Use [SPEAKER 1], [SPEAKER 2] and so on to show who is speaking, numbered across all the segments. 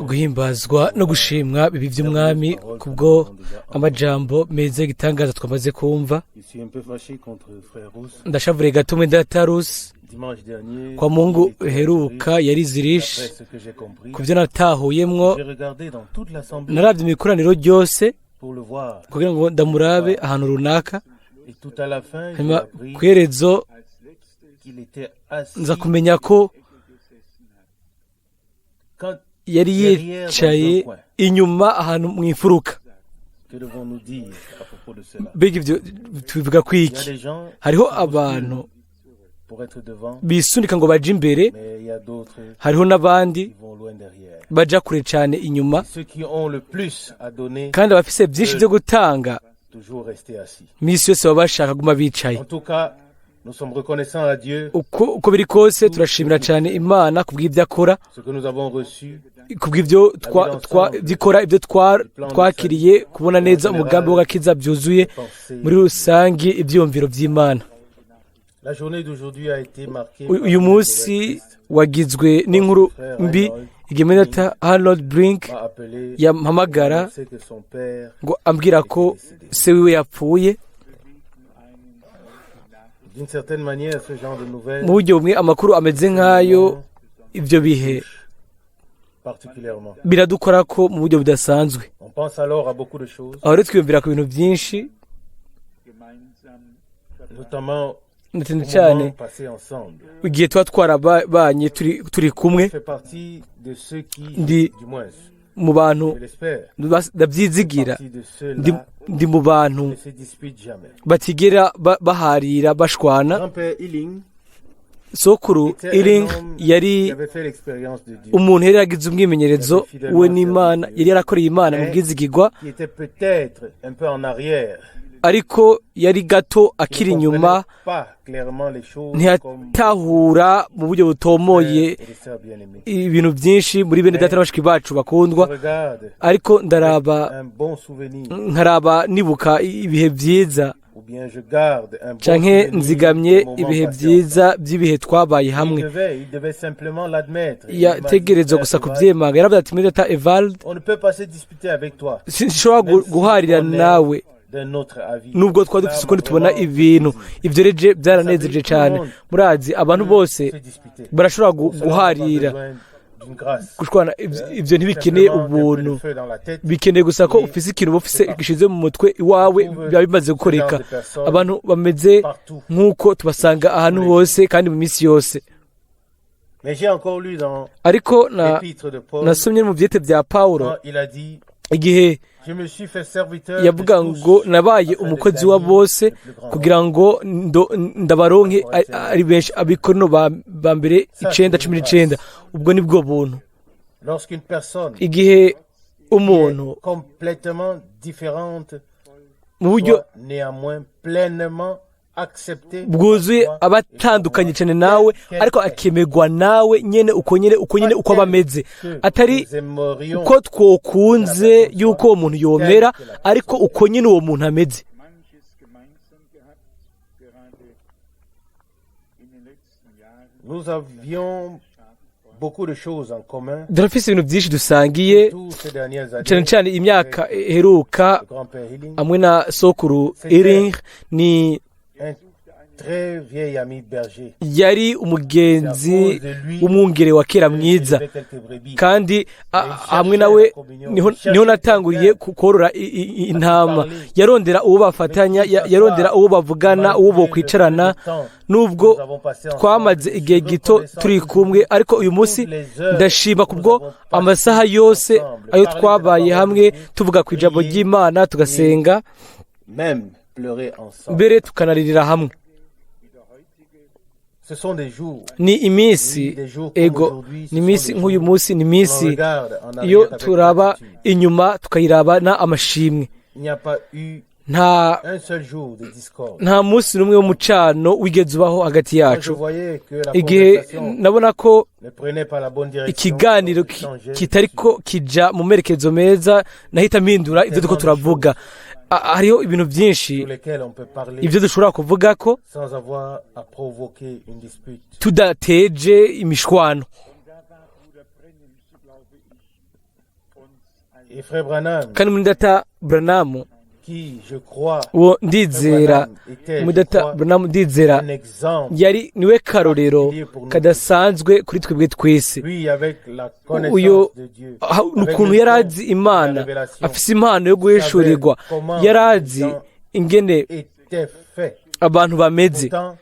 [SPEAKER 1] guhimbazwa no gushimwa bibi by'umwami kubwo amajambo meza y'igitangaza twamaze kumva. Ndashavure gato mwenda Tarusi kwa Mungu heruka yari zirish kubyo natahuyemwo. Naravye imikoraniro ryose kugira ngo ndamurabe ahantu runaka, hanyuma kwerezo nza kumenya ko yari yicaye inyuma ahantu mu ifuruka. Mbega ibyo tubivuga kwiki? Hariho abantu bisunika ngo baje imbere, hariho n'abandi baja kure cyane inyuma, kandi abafise byinshi byo gutanga misi yose baba bashaka guma bicaye. Uko biri kose turashimira cyane Imana kubw'ibyo akora, kubw'ibyo dikora, ibyo twakiriye kubona neza umugambi w'agakiza byuzuye muri rusange ibyumviro by'Imana. Uyu munsi wagizwe n'inkuru mbi igihe Menata Harold Brink yampamagara ngo ambwira ko se wiwe yapfuye. Mu buryo bumwe amakuru ameze nk'ayo, ibyo bihe biradukora ko mu buryo budasanzwe. Aho rero twiyumvira ku bintu byinshi, ndetse cyane igihe tuba twarabanye turi kumwe. Ndi mu bantu ndabyizigira, ndi mu bantu batigera baharira bashwana. Sokuru Iling yari umuntu yari yagize umwimenyerezo we n'Imana, yari yarakoreye Imana mu bwizigirwa, ariko yari gato akiri inyuma, ntiyatahura mu buryo butomoye ibintu byinshi muri bene data n'abashiki bacu bakundwa. Ariko nkaraba nibuka ibihe byiza, canke nzigamye ibihe byiza by'ibihe twabaye hamwe. Yategerezwa gusa kubyemanga. Yaravuze ati muri data Evald, sinshobora guharira nawe nubwo twari dufite uko tubona ibintu. Ibyo reje byaranezereje cyane. Murazi abantu bose barashobora guharira gushwana. Ibyo ntibikeneye ubuntu, bikeneye gusa ko ufise ikintu ufise gishize mu mutwe iwawe, biba bimaze gukoreka. Abantu bameze nk'uko tubasanga ahantu hose kandi mu minsi yose. Ariko nasomye mu byete bya Pawulo igihe yavuga ngo nabaye umukozi wa bose kugira ngo ndabaronke ari benshi. Abikorino ba mbere 9:19. Ubwo nibwo buntu. Igihe umuntu mu buryo bwuzuye abatandukanye cyane nawe, ariko akemegwa nawe nyene uko aba ameze, atari uko twokunze yuko uwo muntu yomera, ariko uko nyene uwo muntu ameze. Durafise ibintu byinshi dusangiye, cyane cyane imyaka heruka amwe na sokuru Iring. Ni yari umugenzi w'umwungere wa kera mwiza, kandi hamwe nawe niho natanguriye korora intama. Yarondera uwo bafatanya, yarondera uwo bavugana, uwo bokwicarana. Nubwo twamaze igihe gito turi kumwe, ariko uyu munsi ndashima kubwo amasaha yose ayo twabaye hamwe tuvuga ku ijambo ry'Imana, tugasenga, mbere tukanaririra hamwe. Ni iminsi ni iminsi nk'uyu munsi, ni iminsi iyo turaba inyuma tukayiraba na amashimwe. Nta munsi n'umwe w'umucano wigeze ubaho hagati yacu. Igihe nabona ko ikiganiro kitariko kija mu merekezo meza, nahita mpindura ibyo duko turavuga. Hariho ibintu byinshi ibyo dushobora kuvuga ko tudateje imishwano.
[SPEAKER 2] Et frère Branham,
[SPEAKER 1] kandi muri data Branham
[SPEAKER 2] qui, je crois,
[SPEAKER 1] uwo ndizera muri data Branham ndizera
[SPEAKER 2] un exemple,
[SPEAKER 1] yari niwe karorero kadasanzwe kuri twebwe twese.
[SPEAKER 2] lui avec la
[SPEAKER 1] uyo
[SPEAKER 2] connaissance de Dieu,
[SPEAKER 1] ukuntu yari azi imana afise impano yo guhishurirwa, yari azi ingene
[SPEAKER 2] était fait.
[SPEAKER 1] abantu bameze.
[SPEAKER 2] Pourtant,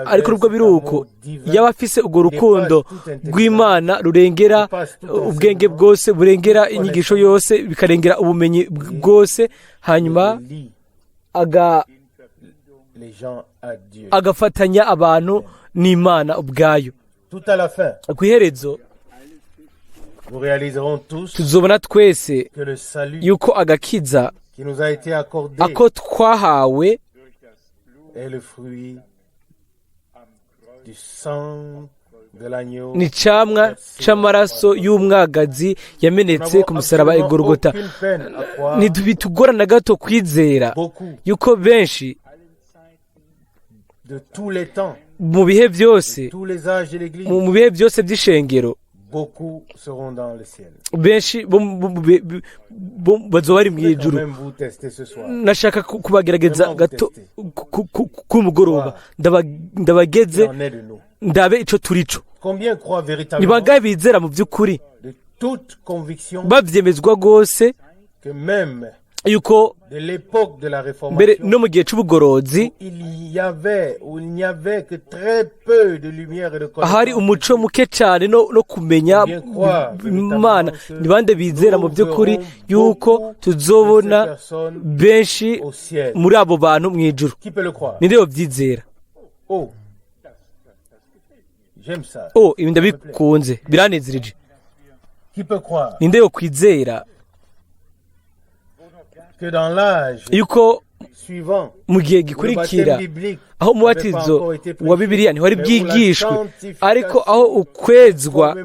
[SPEAKER 1] Ariko nubwo biri uko yaba afise urwo rukundo rw'imana rurengera ubwenge bwose, burengera inyigisho yose, bikarengera ubumenyi bwose, hanyuma
[SPEAKER 2] les gens à Dieu.
[SPEAKER 1] agafatanya abantu n'imana ubwayo.
[SPEAKER 2] Tout à la fin,
[SPEAKER 1] ku iherezo
[SPEAKER 2] nous réaliserons tous
[SPEAKER 1] tuzobona twese
[SPEAKER 2] que le salut
[SPEAKER 1] yuko agakiza
[SPEAKER 2] qui nous a été accordé
[SPEAKER 1] ako twahawe
[SPEAKER 2] est le fruit du sang de l'agneau.
[SPEAKER 1] ni camwa c'amaraso y'umwagazi yamenetse ku musaraba i Golgota. Ntibitugora na gato kwizera yuko benshi
[SPEAKER 2] De tous les temps,
[SPEAKER 1] mu bihe byose,
[SPEAKER 2] tous les âges de l'Église,
[SPEAKER 1] mu bihe byose by'ishengero,
[SPEAKER 2] beaucoup seront dans le ciel.
[SPEAKER 1] benshi bazoba bari mu
[SPEAKER 2] Je vais
[SPEAKER 1] ijuru.
[SPEAKER 2] quand même vous tester ce soir.
[SPEAKER 1] Nashaka kubagerageza gato ku mugoroba, ndabageze
[SPEAKER 2] Il en est de nous.
[SPEAKER 1] ndabe ico turico.
[SPEAKER 2] Combien croient
[SPEAKER 1] Ni
[SPEAKER 2] véritablement
[SPEAKER 1] bangahe bizera mu by'ukuri
[SPEAKER 2] de toute conviction
[SPEAKER 1] bavyemezwa rwose
[SPEAKER 2] que même
[SPEAKER 1] yuko
[SPEAKER 2] de l'époque de la
[SPEAKER 1] mbere
[SPEAKER 2] Réformation,
[SPEAKER 1] no mu gihe c'ubugorozi
[SPEAKER 2] il n'y avait que très peu de lumière et de
[SPEAKER 1] ahari
[SPEAKER 2] connaissance.
[SPEAKER 1] umuco muke cyane no kumenya imana. Ni bande bizera mu by'ukuri yuko tuzobona benshi
[SPEAKER 2] Au ciel.
[SPEAKER 1] muri abo bantu mu ijuru?
[SPEAKER 2] Qui peut le croire?
[SPEAKER 1] ninde yobyizera?
[SPEAKER 2] Oh, j'aime ça.
[SPEAKER 1] Ibi ndabikunze, biranezereje.
[SPEAKER 2] Qui peut croire
[SPEAKER 1] ninde yokwizera
[SPEAKER 2] que dans l'âge
[SPEAKER 1] yuko
[SPEAKER 2] suivant,
[SPEAKER 1] mu gihe
[SPEAKER 2] le
[SPEAKER 1] gikurikira
[SPEAKER 2] baptême biblique
[SPEAKER 1] aho umubatizo wa bibiliya ntiwari bwigishwe, ariko aho ukwezwa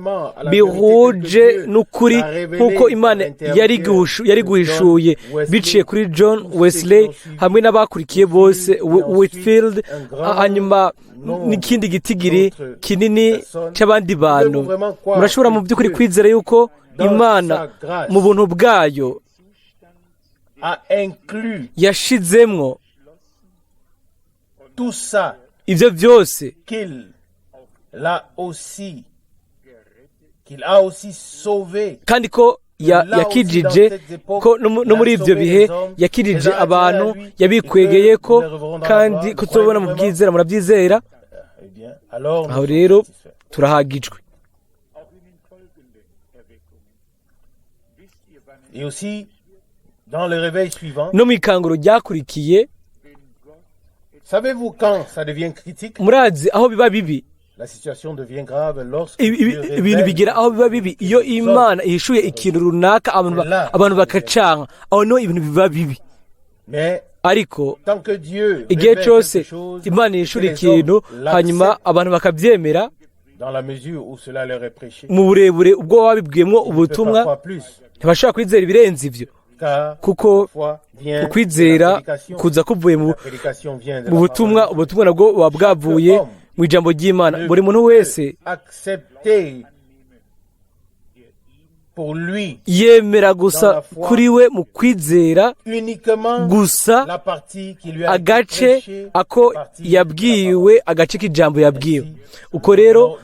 [SPEAKER 1] bihuje n'ukuri nk'uko imana yari guhishuye biciye kuri John Wesley hamwe n'abakurikiye bose, Whitfield, hanyuma n'ikindi gitigiri kinini cy'abandi bantu, murashobora mu by'ukuri kwizera yuko imana mu buntu bwayo
[SPEAKER 2] a inclus
[SPEAKER 1] yashizemwo
[SPEAKER 2] tout ça,
[SPEAKER 1] ibyo byose,
[SPEAKER 2] qu'il a aussi sauvé,
[SPEAKER 1] kandi ko yakijije, ko no muri ibyo bihe yakijije abantu, yabikwegeye ko, kandi ko tubona mu bwizera. Murabyizera?
[SPEAKER 2] eh bien, alors
[SPEAKER 1] aho
[SPEAKER 2] nous
[SPEAKER 1] rero
[SPEAKER 2] sommes satisfaits.
[SPEAKER 1] turahagijwe.
[SPEAKER 2] Et aussi, dans le réveil suivant,
[SPEAKER 1] no mu ikanguro ryakurikiye,
[SPEAKER 2] savez-vous quand ça devient critique?
[SPEAKER 1] murazi aho biba bibi,
[SPEAKER 2] La situation devient grave lorsque
[SPEAKER 1] ibintu bigera aho biba bibi iyo imana ihishuye ikintu runaka abantu bakacanka, aho no ibintu biba bibi.
[SPEAKER 2] Mais
[SPEAKER 1] ariko
[SPEAKER 2] tant que Dieu
[SPEAKER 1] igihe
[SPEAKER 2] révèle
[SPEAKER 1] cyose
[SPEAKER 2] quelque chose,
[SPEAKER 1] imana yishura ikintu hanyuma abantu bakabyemera
[SPEAKER 2] dans la mesure où cela leur est prêché,
[SPEAKER 1] mu burebure ubwo babibwiyemo
[SPEAKER 2] ne peut pas
[SPEAKER 1] ubutumwa,
[SPEAKER 2] croire plus,
[SPEAKER 1] ntibashobora kwizera ibirenze ibyo,
[SPEAKER 2] car
[SPEAKER 1] kuko
[SPEAKER 2] foi vient
[SPEAKER 1] ukwizera
[SPEAKER 2] de la prédication.
[SPEAKER 1] kuza kuvuye
[SPEAKER 2] La prédication vient de
[SPEAKER 1] mu
[SPEAKER 2] la
[SPEAKER 1] butumwa,
[SPEAKER 2] parole.
[SPEAKER 1] ubutumwa nabwo buba bwavuye mu ijambo ry'imana. Buri muntu wese
[SPEAKER 2] Accepter pour lui
[SPEAKER 1] yemera gusa kuri we mu kwizera
[SPEAKER 2] uniquement
[SPEAKER 1] gusa
[SPEAKER 2] la partie qui lui a été
[SPEAKER 1] agace
[SPEAKER 2] prêchée,
[SPEAKER 1] ako
[SPEAKER 2] partie
[SPEAKER 1] yabwiwe, agace k'ijambo yabwiwe. Uko rero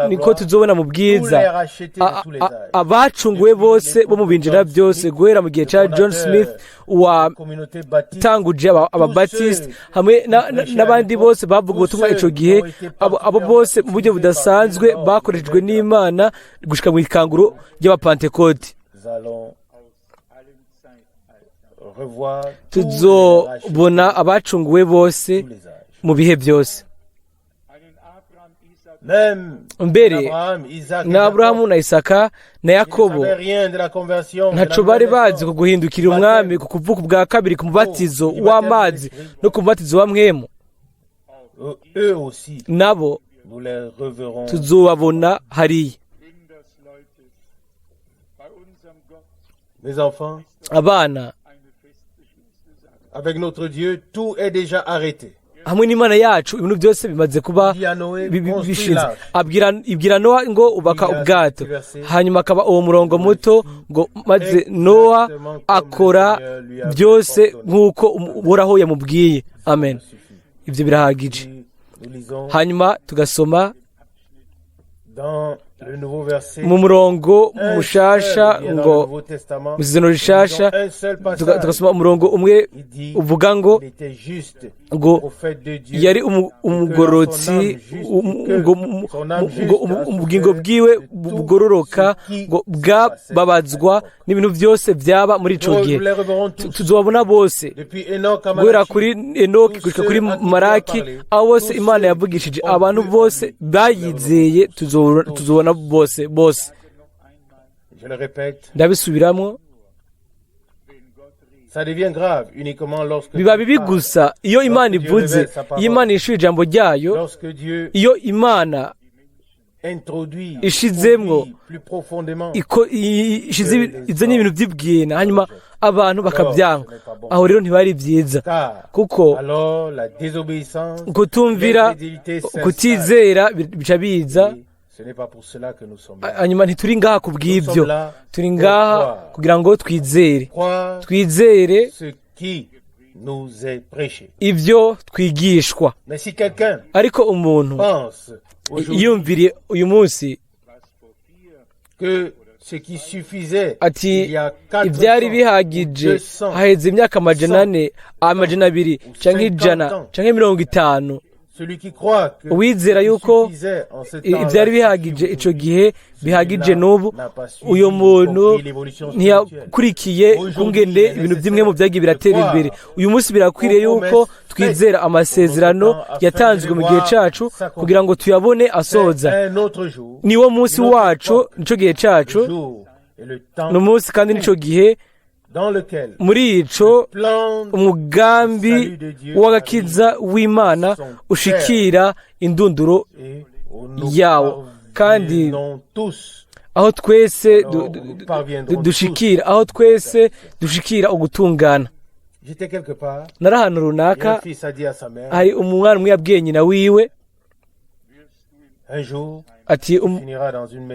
[SPEAKER 1] niko tuzobona mu bwiza
[SPEAKER 2] tous les rachetés de tous les âges.
[SPEAKER 1] abacunguwe bose bo mu binjira byose, guhera mu gihe cya John Smith
[SPEAKER 2] Communauté baptiste,
[SPEAKER 1] watanguje ababatisite hamwe n'abandi bose bavuga ubutumwa icyo gihe. Abo bose mu buryo budasanzwe bakoreshejwe n'imana gushika mu ikanguro ry'abapantekote.
[SPEAKER 2] nous allons revoir
[SPEAKER 1] tuzobona abacunguwe bose
[SPEAKER 2] tous les âges.
[SPEAKER 1] mu bihe byose.
[SPEAKER 2] Même
[SPEAKER 1] mbere
[SPEAKER 2] Abraham, Isaac et
[SPEAKER 1] na Aburahamu
[SPEAKER 2] Jacob,
[SPEAKER 1] na Isaka na
[SPEAKER 2] ils ne
[SPEAKER 1] Yakobo
[SPEAKER 2] savaient rien de la conversion, de la
[SPEAKER 1] ntaco bari
[SPEAKER 2] nouvelle
[SPEAKER 1] bazi ku
[SPEAKER 2] naissance.
[SPEAKER 1] guhindukira umwami, ku kuvuka ubwa kabiri, ku mubatizo w'amazi no ku mubatizo wa mwemu.
[SPEAKER 2] Eux aussi,
[SPEAKER 1] nabo
[SPEAKER 2] nous les reverrons.
[SPEAKER 1] tuzobabona hariya.
[SPEAKER 2] Mes enfants,
[SPEAKER 1] abana,
[SPEAKER 2] avec notre Dieu, tout est déjà arrêté.
[SPEAKER 1] hamwe n'Imana yacu ibintu byose bimaze kuba
[SPEAKER 2] Il dit à Noé, construis
[SPEAKER 1] bishinze.
[SPEAKER 2] l'arche.
[SPEAKER 1] Ibwira Nowa ngo ubaka ubwato, hanyuma akaba uwo murongo muto ngo maze Nowa akora byose nk'uko Uhoraho yamubwiye. Amen. Ibyo birahagije.
[SPEAKER 2] Nous lisons
[SPEAKER 1] Hanyuma tugasoma
[SPEAKER 2] dans le nouveau verset
[SPEAKER 1] mu murongo mushasha
[SPEAKER 2] dans le
[SPEAKER 1] ngo
[SPEAKER 2] Nouveau Testament,
[SPEAKER 1] mu isezerano rishasha
[SPEAKER 2] un seul passage.
[SPEAKER 1] tugasoma umurongo umwe
[SPEAKER 2] Il dit,
[SPEAKER 1] uvuga ngo
[SPEAKER 2] il était juste,
[SPEAKER 1] ngo
[SPEAKER 2] prophète de Dieu,
[SPEAKER 1] yari umugorotsi ubugingo bwiwe bugororoka ngo bwababazwa n'ibintu byose byaba muri ico gihe.
[SPEAKER 2] nous les reverrons tous.
[SPEAKER 1] Tuzobabona bose
[SPEAKER 2] Depuis Enoch à
[SPEAKER 1] guhera
[SPEAKER 2] Malachi,
[SPEAKER 1] kuri Enoki gushika kuri Maraki, abo bose Imana yavugishije, abantu bose bayizeye tuzobona bose.
[SPEAKER 2] je le répète,
[SPEAKER 1] Ndabisubiramwo,
[SPEAKER 2] ça devient grave uniquement lorsque
[SPEAKER 1] biba
[SPEAKER 2] Dieu
[SPEAKER 1] bibi
[SPEAKER 2] parle.
[SPEAKER 1] gusa iyo Imana ivuze, iyo Imana yishuye ijambo ryayo,
[SPEAKER 2] Lorsque Dieu
[SPEAKER 1] iyo Imana
[SPEAKER 2] introduit
[SPEAKER 1] ishizemwo
[SPEAKER 2] introduit plus profondément
[SPEAKER 1] izanye ibintu by'ibwina, hanyuma abantu bakabyanka, aho rero ntibari byiza,
[SPEAKER 2] car
[SPEAKER 1] kuko
[SPEAKER 2] alors la désobéissance,
[SPEAKER 1] kutumvira,
[SPEAKER 2] l'incrédulité s'installe.
[SPEAKER 1] kutizera bica biza.
[SPEAKER 2] Et ce n'est pas pour cela que nous sommes là.
[SPEAKER 1] Hanyuma ntituri ngaha ku bw'ibyo, turi ngaha kugira ngo twizere
[SPEAKER 2] Ce qui nous est prêché.
[SPEAKER 1] ibyo twigishwa.
[SPEAKER 2] Mais si quelqu'un
[SPEAKER 1] Ariko umuntu
[SPEAKER 2] pense aujourd'hui
[SPEAKER 1] yiyumviriye uyu munsi
[SPEAKER 2] que ce qui suffisait
[SPEAKER 1] ati
[SPEAKER 2] il y a 400
[SPEAKER 1] ibyari
[SPEAKER 2] ou
[SPEAKER 1] bihagije
[SPEAKER 2] 200,
[SPEAKER 1] haheze imyaka amajana ane, amajana abiri canke ijana canke 50,
[SPEAKER 2] celui qui croit que
[SPEAKER 1] uwizera
[SPEAKER 2] ce qui
[SPEAKER 1] yuko
[SPEAKER 2] suffisait en ce temps
[SPEAKER 1] ibyari bihagije ico gihe bihagije n'ubu, uyo muntu ntiyakurikiye kungene ibintu bimwe mu byagiye biratera imbere. Uyu munsi birakwiriye yuko twizera amasezerano yatanzwe mu gihe cacu kugira ngo tuyabone asoza.
[SPEAKER 2] un autre jour,
[SPEAKER 1] Niwo munsi wacu, nico gihe cacu,
[SPEAKER 2] le jour et le temps
[SPEAKER 1] ni umunsi kandi nico gihe
[SPEAKER 2] dans lequel
[SPEAKER 1] muri ico
[SPEAKER 2] plan
[SPEAKER 1] umugambi w'agakiza w'Imana ushikira indunduro
[SPEAKER 2] et où nous
[SPEAKER 1] yawo, kandi
[SPEAKER 2] parvenons tous,
[SPEAKER 1] aho twese dushikira ugutungana.
[SPEAKER 2] j'étais quelque part,
[SPEAKER 1] Nari ahantu
[SPEAKER 2] et un
[SPEAKER 1] runaka,
[SPEAKER 2] fils a dit à sa mère,
[SPEAKER 1] hari umwana umwe yabwiye nyina wiwe
[SPEAKER 2] un jour
[SPEAKER 1] ati
[SPEAKER 2] tu finiras dans une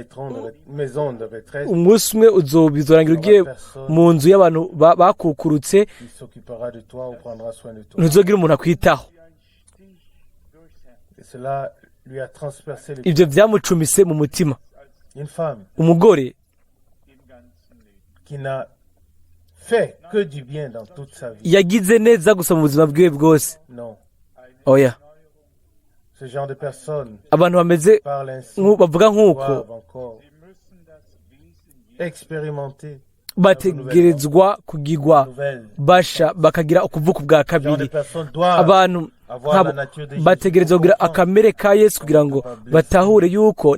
[SPEAKER 2] maison de retraite
[SPEAKER 1] umunsi umwe uzorangira ugiye mu nzu y'abantu bakukurutse,
[SPEAKER 2] qui s'occupera de toi ou prendra soin de toi.
[SPEAKER 1] ntuzogira umuntu akwitaho.
[SPEAKER 2] Et cela lui a transpercé le
[SPEAKER 1] Ibyo byamucumise mu mutima.
[SPEAKER 2] Une femme
[SPEAKER 1] Umugore
[SPEAKER 2] qui n'a fait que du bien dans toute sa vie.
[SPEAKER 1] yagize neza gusa mu buzima bwiwe bwose.
[SPEAKER 2] Non.
[SPEAKER 1] Oya,
[SPEAKER 2] Ce genre de personnes
[SPEAKER 1] abantu bameze
[SPEAKER 2] parlent ainsi,
[SPEAKER 1] bavuga nk'uko
[SPEAKER 2] doivent encore expérimenter
[SPEAKER 1] bategerezwa kugirwa basha, bakagira ukuvuka bwa kabiri. Abantu bategerezwa kugira akamere ka Yesu kugira ngo batahure yuko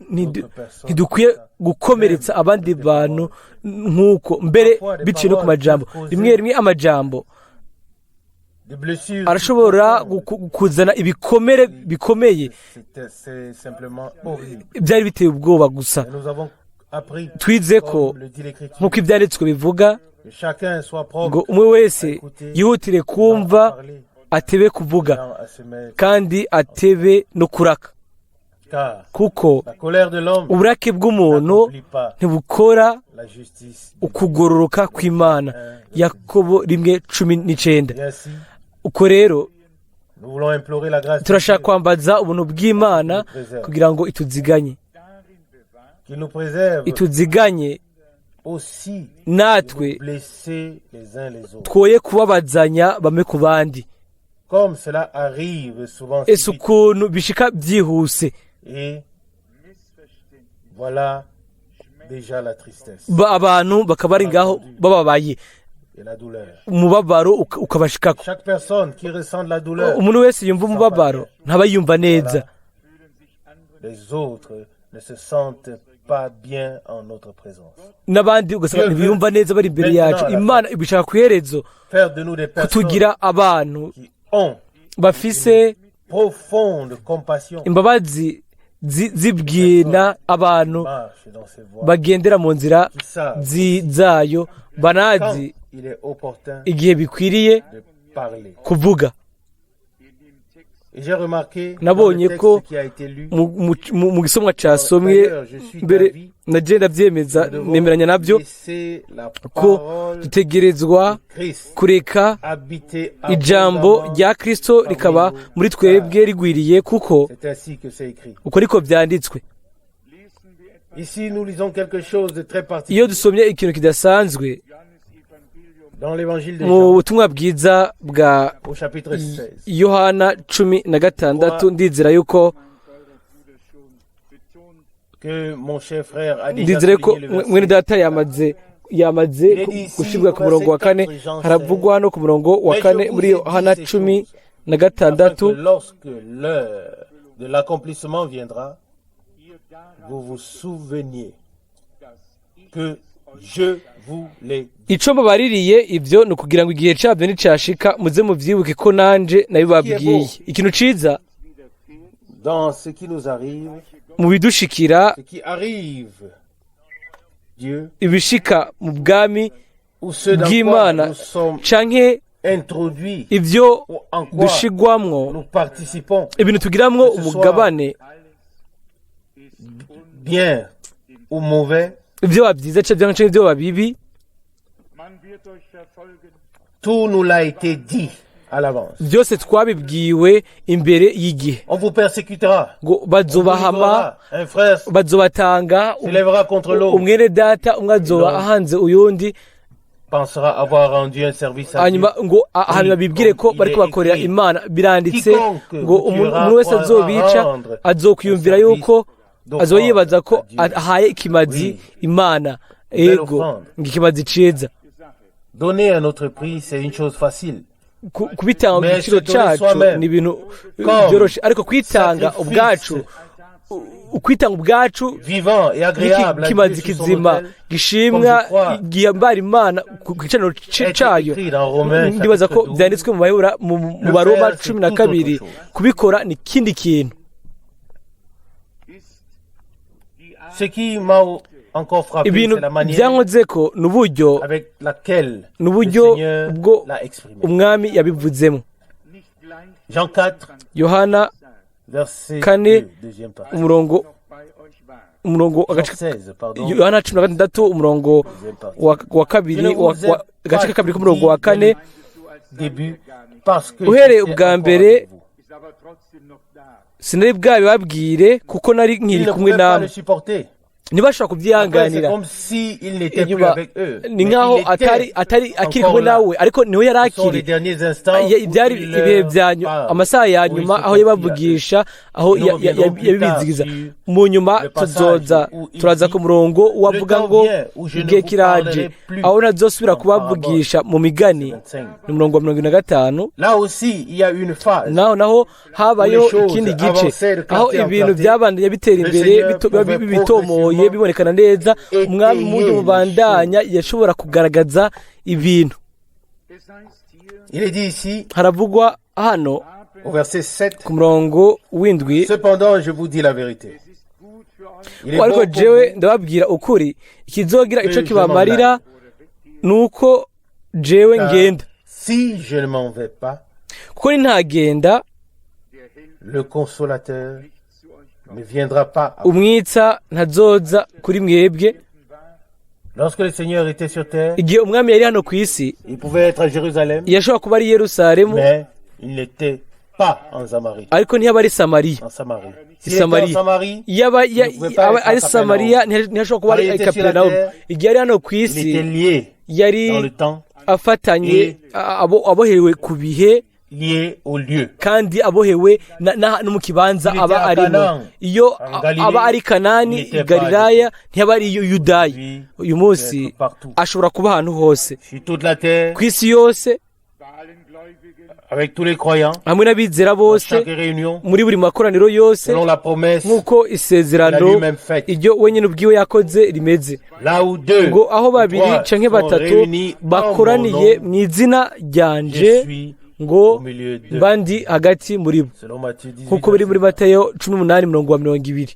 [SPEAKER 1] ntidukwiye gukomeretsa abandi bantu nk'uko mbere, biciye no ku majambo. Rimwe amajambo arashobora kuzana ibikomere bikomeye, byari biteye ubwoba gusa. Twize ko nk'uko ibyanditswe bivuga ngo umwe wese yihutire kumva, atebe kuvuga, kandi atebe no kuraka, kuko uburake bw'umuntu ntibukora ukugororoka kw'Imana. Yakobo 1:19. Uko rero turashaka kwambaza ubuntu bw'Imana kugira ngo ituziganye natwe twoye kubabazanya bamwe ku bandi. Ese ukuntu bishika byihuse, abantu bakaba bari ngaho bababaye, umubabaro ukabashikako. Umuntu wese yumva umubabaro ntaba yumva neza. N'abandi ugasanga ntibiyumva neza bari imbere yacu. Imana ibishaka ku iherezo kutugira abantu bafise imbabazi zibwina, abantu bagendera mu nzira zayo, banazi igihe bikwiriye kuvuga.
[SPEAKER 2] Et j'ai remarqué dans
[SPEAKER 1] nabonye
[SPEAKER 2] le
[SPEAKER 1] ko
[SPEAKER 2] texte qui a été lu,
[SPEAKER 1] mu gisomwa casomwe mbere nagiye ndavyemeza nemeranya navyo
[SPEAKER 2] laisser la
[SPEAKER 1] ko
[SPEAKER 2] parole
[SPEAKER 1] dutegerezwa
[SPEAKER 2] de Christ
[SPEAKER 1] kureka
[SPEAKER 2] habiter
[SPEAKER 1] ijambo
[SPEAKER 2] abondamment
[SPEAKER 1] rya Kristo rikaba muri twebwe rigwiriye kuko
[SPEAKER 2] C'est ainsi que c'est écrit.
[SPEAKER 1] uko niko vyanditswe.
[SPEAKER 2] Ici, nous lisons quelque chose de très
[SPEAKER 1] Iyo
[SPEAKER 2] particulier
[SPEAKER 1] dusomye ikintu kidasanzwe
[SPEAKER 2] dans l'évangile de
[SPEAKER 1] mu
[SPEAKER 2] Jean,
[SPEAKER 1] butumwa bwiza bwa
[SPEAKER 2] au chapitre 16.
[SPEAKER 1] Yohana 16 ndizera yuko
[SPEAKER 2] Que mon cher frère a déjà
[SPEAKER 1] ndizere ko
[SPEAKER 2] souligné le verset.
[SPEAKER 1] mwene data yamaze gushirwa ku murongo wa kane, haravugwa no ku murongo wa kane muri Yohana 16
[SPEAKER 2] Afin que lorsque l'heure de l'accomplissement viendra, vous vous souveniez que je vous l'ai dit.
[SPEAKER 1] ico mbabaririye ivyo ni ukugira ngo igihe cyabyo nicashika muze muvyibuke ko nanje nabibabwiye. Ikintu ciza
[SPEAKER 2] Dans ce qui nous arrive,
[SPEAKER 1] mu bidushikira,
[SPEAKER 2] ce qui arrive, Dieu,
[SPEAKER 1] ibishika mu bwami
[SPEAKER 2] ou ce dans quoi
[SPEAKER 1] bw'Imana
[SPEAKER 2] nous sommes
[SPEAKER 1] canke
[SPEAKER 2] introduits,
[SPEAKER 1] ivyo
[SPEAKER 2] ou en quoi
[SPEAKER 1] dushigwamwo,
[SPEAKER 2] nous participons,
[SPEAKER 1] ibintu tugiramwo umugabane,
[SPEAKER 2] bien ou mauvais,
[SPEAKER 1] ivyo bavyiza canke ivyo babibi,
[SPEAKER 2] tout nous l'a été dit à l'avance.
[SPEAKER 1] vyose twabibwiwe imbere y'igihe
[SPEAKER 2] On vous persécutera.
[SPEAKER 1] ngo
[SPEAKER 2] On vous
[SPEAKER 1] bazobahama,
[SPEAKER 2] livrera. Un frère
[SPEAKER 1] bazobatanga,
[SPEAKER 2] s'élèvera contre l'autre,
[SPEAKER 1] umwene data umwe azoba ahanze uyundi,
[SPEAKER 2] pensera avoir rendu un service à Dieu.
[SPEAKER 1] hanyuma ngo hanyuma bibwire ko bariko bakorera Imana. Biranditse ngo umuntu wese azobica azokwiyumvira yuko azoba yibaza ko ahaye ikimazi Imana. Ego ngo ikimazi ciza
[SPEAKER 2] Donner un autre prix, c'est une chose facile.
[SPEAKER 1] kubitanga mu giciro cacu ni ibintu byoroshe, ariko kwitanga ubwacu, ukwitanga ubwacu
[SPEAKER 2] Vivant et agréable à Dieu
[SPEAKER 1] kimazi
[SPEAKER 2] sur son
[SPEAKER 1] kizima
[SPEAKER 2] autel,
[SPEAKER 1] gishimwa gihambara Imana ku gicaniro cayo. Ndibaza ko vyanditswe mu Baroma 12, kubikora ni ikindi kintu.
[SPEAKER 2] Ce qui m'a encore frappé,
[SPEAKER 1] Ibintu
[SPEAKER 2] c'est la manière
[SPEAKER 1] vyankozeko n'uburyo
[SPEAKER 2] avec laquelle le
[SPEAKER 1] n'uburyo
[SPEAKER 2] Seigneur
[SPEAKER 1] bwo
[SPEAKER 2] l'a exprimé.
[SPEAKER 1] umwami yabivuzemo.
[SPEAKER 2] Jean 4,
[SPEAKER 1] Yohana
[SPEAKER 2] verset
[SPEAKER 1] Kane,
[SPEAKER 2] 2, deuxième partie.
[SPEAKER 1] umurongo
[SPEAKER 2] Jean
[SPEAKER 1] agace
[SPEAKER 2] 16, pardon,
[SPEAKER 1] Yohana 16 umurongo
[SPEAKER 2] deuxième partie.
[SPEAKER 1] wa kabiri agace ka kabiri k'umurongo wa kane,
[SPEAKER 2] Début, parce que
[SPEAKER 1] uhereye
[SPEAKER 2] j'étais
[SPEAKER 1] ubwa
[SPEAKER 2] encore
[SPEAKER 1] mbere
[SPEAKER 2] avec vous.
[SPEAKER 1] sinari bwabibabwire kuko nari
[SPEAKER 2] Il
[SPEAKER 1] nkiri
[SPEAKER 2] ne
[SPEAKER 1] kumwe
[SPEAKER 2] pouvait pas
[SPEAKER 1] namwe.
[SPEAKER 2] le supporter.
[SPEAKER 1] Ntibashobora
[SPEAKER 2] Après, c'est
[SPEAKER 1] kubyihanganira.
[SPEAKER 2] comme s'il n'était plus
[SPEAKER 1] Inyuma
[SPEAKER 2] avec eux.
[SPEAKER 1] ni
[SPEAKER 2] Mais
[SPEAKER 1] nkaho
[SPEAKER 2] il était
[SPEAKER 1] atari akiri
[SPEAKER 2] encore
[SPEAKER 1] kumwe
[SPEAKER 2] là.
[SPEAKER 1] nawe, ariko niho yari
[SPEAKER 2] Ce sont les
[SPEAKER 1] akiri.
[SPEAKER 2] derniers instants
[SPEAKER 1] Byari
[SPEAKER 2] où il
[SPEAKER 1] ibihe
[SPEAKER 2] leur
[SPEAKER 1] bya
[SPEAKER 2] parle.
[SPEAKER 1] amasaha ya
[SPEAKER 2] Où il
[SPEAKER 1] nyuma
[SPEAKER 2] se
[SPEAKER 1] aho
[SPEAKER 2] confie
[SPEAKER 1] yabavugisha, aho
[SPEAKER 2] Nous reviendrons plus tard
[SPEAKER 1] yabizigiza.
[SPEAKER 2] sur
[SPEAKER 1] Mu nyuma
[SPEAKER 2] le passage
[SPEAKER 1] tuzoza
[SPEAKER 2] où il
[SPEAKER 1] turaza
[SPEAKER 2] dit,
[SPEAKER 1] ku murongo wavuga
[SPEAKER 2] "Le temps
[SPEAKER 1] ngo
[SPEAKER 2] vient où je ne
[SPEAKER 1] igihe
[SPEAKER 2] vous
[SPEAKER 1] kiraje
[SPEAKER 2] parlerai plus
[SPEAKER 1] aho ntazosubira
[SPEAKER 2] en
[SPEAKER 1] kubavugisha mu migani."
[SPEAKER 2] 25.
[SPEAKER 1] Ni umurongo wa 25.
[SPEAKER 2] Là aussi, il y a une phase.
[SPEAKER 1] naho habayeho
[SPEAKER 2] Où les choses
[SPEAKER 1] ikindi gice
[SPEAKER 2] avançaient de
[SPEAKER 1] aho
[SPEAKER 2] clarté en
[SPEAKER 1] ibintu
[SPEAKER 2] clarté.
[SPEAKER 1] byabandanya bitera
[SPEAKER 2] Le
[SPEAKER 1] imbere
[SPEAKER 2] Seigneur pouvait
[SPEAKER 1] bitomoye
[SPEAKER 2] progressivement
[SPEAKER 1] bibonekana neza.
[SPEAKER 2] étayer
[SPEAKER 1] Umwami mu buryo
[SPEAKER 2] les
[SPEAKER 1] bubandanya yashobora kugaragaza ibintu.
[SPEAKER 2] Il est dit ici,
[SPEAKER 1] Haravugwa hano
[SPEAKER 2] au verset 7,
[SPEAKER 1] ku murongo w'indwi,
[SPEAKER 2] cependant, je vous dis la vérité. Il est
[SPEAKER 1] ariko
[SPEAKER 2] bon pour
[SPEAKER 1] jewe
[SPEAKER 2] vous
[SPEAKER 1] ndababwira ukuri, ikizogira ico
[SPEAKER 2] que je
[SPEAKER 1] kibamarira nuko jewe
[SPEAKER 2] car
[SPEAKER 1] ngenda.
[SPEAKER 2] si je ne m'en vais pas,
[SPEAKER 1] Kuko ntagenda,
[SPEAKER 2] le consolateur ne viendra pas à vous.
[SPEAKER 1] umwitsa ntazoza kuri mwebwe.
[SPEAKER 2] Lorsque le Seigneur était sur terre,
[SPEAKER 1] Igihe umwami yari hano ku isi,
[SPEAKER 2] il pouvait être à Jérusalem,
[SPEAKER 1] yashobora kuba ari Yerusalemu,
[SPEAKER 2] mais il n'était pas en Samarie.
[SPEAKER 1] ariko ntiyaba ari Samariya.
[SPEAKER 2] En Samarie.
[SPEAKER 1] I
[SPEAKER 2] S'il était en
[SPEAKER 1] Samariya.
[SPEAKER 2] Samarie,
[SPEAKER 1] Iyaba
[SPEAKER 2] il ne pouvait pas être à
[SPEAKER 1] ari Samariya ntiyashobora kuba ari
[SPEAKER 2] Quand il était
[SPEAKER 1] Kaperinawumu.
[SPEAKER 2] sur la terre,
[SPEAKER 1] Igihe yari hano ku
[SPEAKER 2] il était
[SPEAKER 1] isi,
[SPEAKER 2] lié
[SPEAKER 1] yari
[SPEAKER 2] dans le temps,
[SPEAKER 1] afatanye abohewe ku bihe
[SPEAKER 2] lié au lieu.
[SPEAKER 1] kandi abohewe no mu kibanza
[SPEAKER 2] Il
[SPEAKER 1] aba
[SPEAKER 2] était à
[SPEAKER 1] arimo.
[SPEAKER 2] Canaan,
[SPEAKER 1] Iyo
[SPEAKER 2] en Galilée,
[SPEAKER 1] aba ari Kanani,
[SPEAKER 2] il était
[SPEAKER 1] i Galilaya, ntiyaba ari Yudaya.
[SPEAKER 2] Lui,
[SPEAKER 1] Uyu munsi
[SPEAKER 2] être partout.
[SPEAKER 1] ashobora kuba ahantu hose
[SPEAKER 2] Sur toute la terre,
[SPEAKER 1] ku isi yose,
[SPEAKER 2] avec tous les croyants,
[SPEAKER 1] hamwe n'abizera
[SPEAKER 2] dans
[SPEAKER 1] bose,
[SPEAKER 2] chaque réunion,
[SPEAKER 1] muri buri makoraniro yose,
[SPEAKER 2] selon la promesse
[SPEAKER 1] nk'uko
[SPEAKER 2] qu'il a
[SPEAKER 1] isezerano
[SPEAKER 2] lui-même faite.
[SPEAKER 1] iryo wenyine ubwiwe yakoze rimeze.
[SPEAKER 2] Là où deux
[SPEAKER 1] ngo aho babiri
[SPEAKER 2] trois
[SPEAKER 1] canke
[SPEAKER 2] sont
[SPEAKER 1] batatu
[SPEAKER 2] réunis en mon
[SPEAKER 1] bakoraniye
[SPEAKER 2] nom,
[SPEAKER 1] mu izina
[SPEAKER 2] je
[SPEAKER 1] ryanje,
[SPEAKER 2] suis
[SPEAKER 1] ngo
[SPEAKER 2] au milieu d'eux.
[SPEAKER 1] bandi hagati muri bo,
[SPEAKER 2] Selon Matthieu 18,
[SPEAKER 1] nk'uko biri muri Matayo 18:20.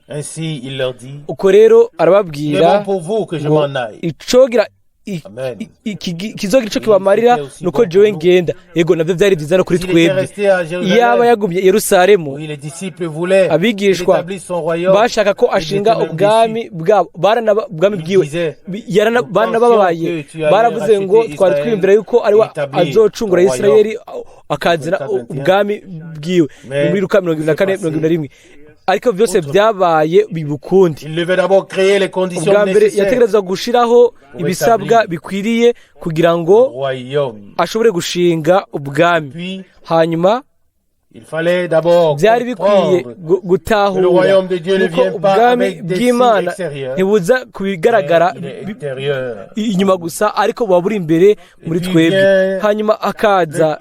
[SPEAKER 2] ainsi il leur dit,
[SPEAKER 1] Uko rero
[SPEAKER 2] il est
[SPEAKER 1] arababwira
[SPEAKER 2] bon pour vous que je
[SPEAKER 1] ngo
[SPEAKER 2] m'en aille.
[SPEAKER 1] icogira kizogira icyo kibamarira ni uko jewe ngenda yego nabyo byari byiza no kuri twebwe yaba yagumye i Yerusalemu abigishwa bashaka ko ashinga ubwami bwabo ubwami bwiwe baranababaye baravuze ngo twari twiyumvira yuko ari we azocungura Isirayeli akazana ubwami bwiwe muri Luka 24:21 ariko byose byabaye bibukundi ubwa mbere yategerezwa gushiraho ibisabwa bikwiriye kugira ngo ashobore gushinga ubwami hanyuma byari bikwiye gutahura kuko ubwami bw'Imana ntibuza kubigaragara inyuma gusa ariko buba buri imbere muri twebwe hanyuma akaza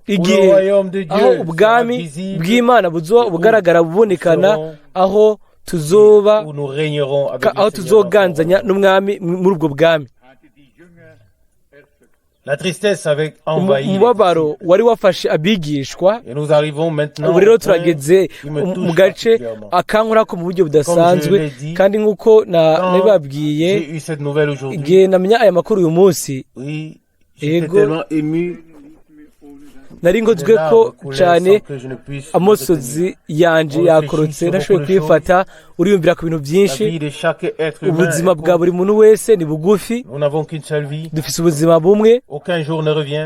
[SPEAKER 1] igihe aho ubwami bw'Imana buzoba bugaragara bubonekana aho tuzoganzanya n'umwami muri ubwo bwami umubabaro wari wafashe abigishwa ubu rero turageze mu gace akankura ko mu buryo budasanzwe kandi nk'uko nabibabwiye igihe namenya aya makuru uyu munsi yego nari ngozwe ko cyane amosozi yanje yakorotse nashoboye kwifata uriyumvira ku bintu byinshi ubuzima bwa buri muntu wese ni bugufi dufise ubuzima bumwe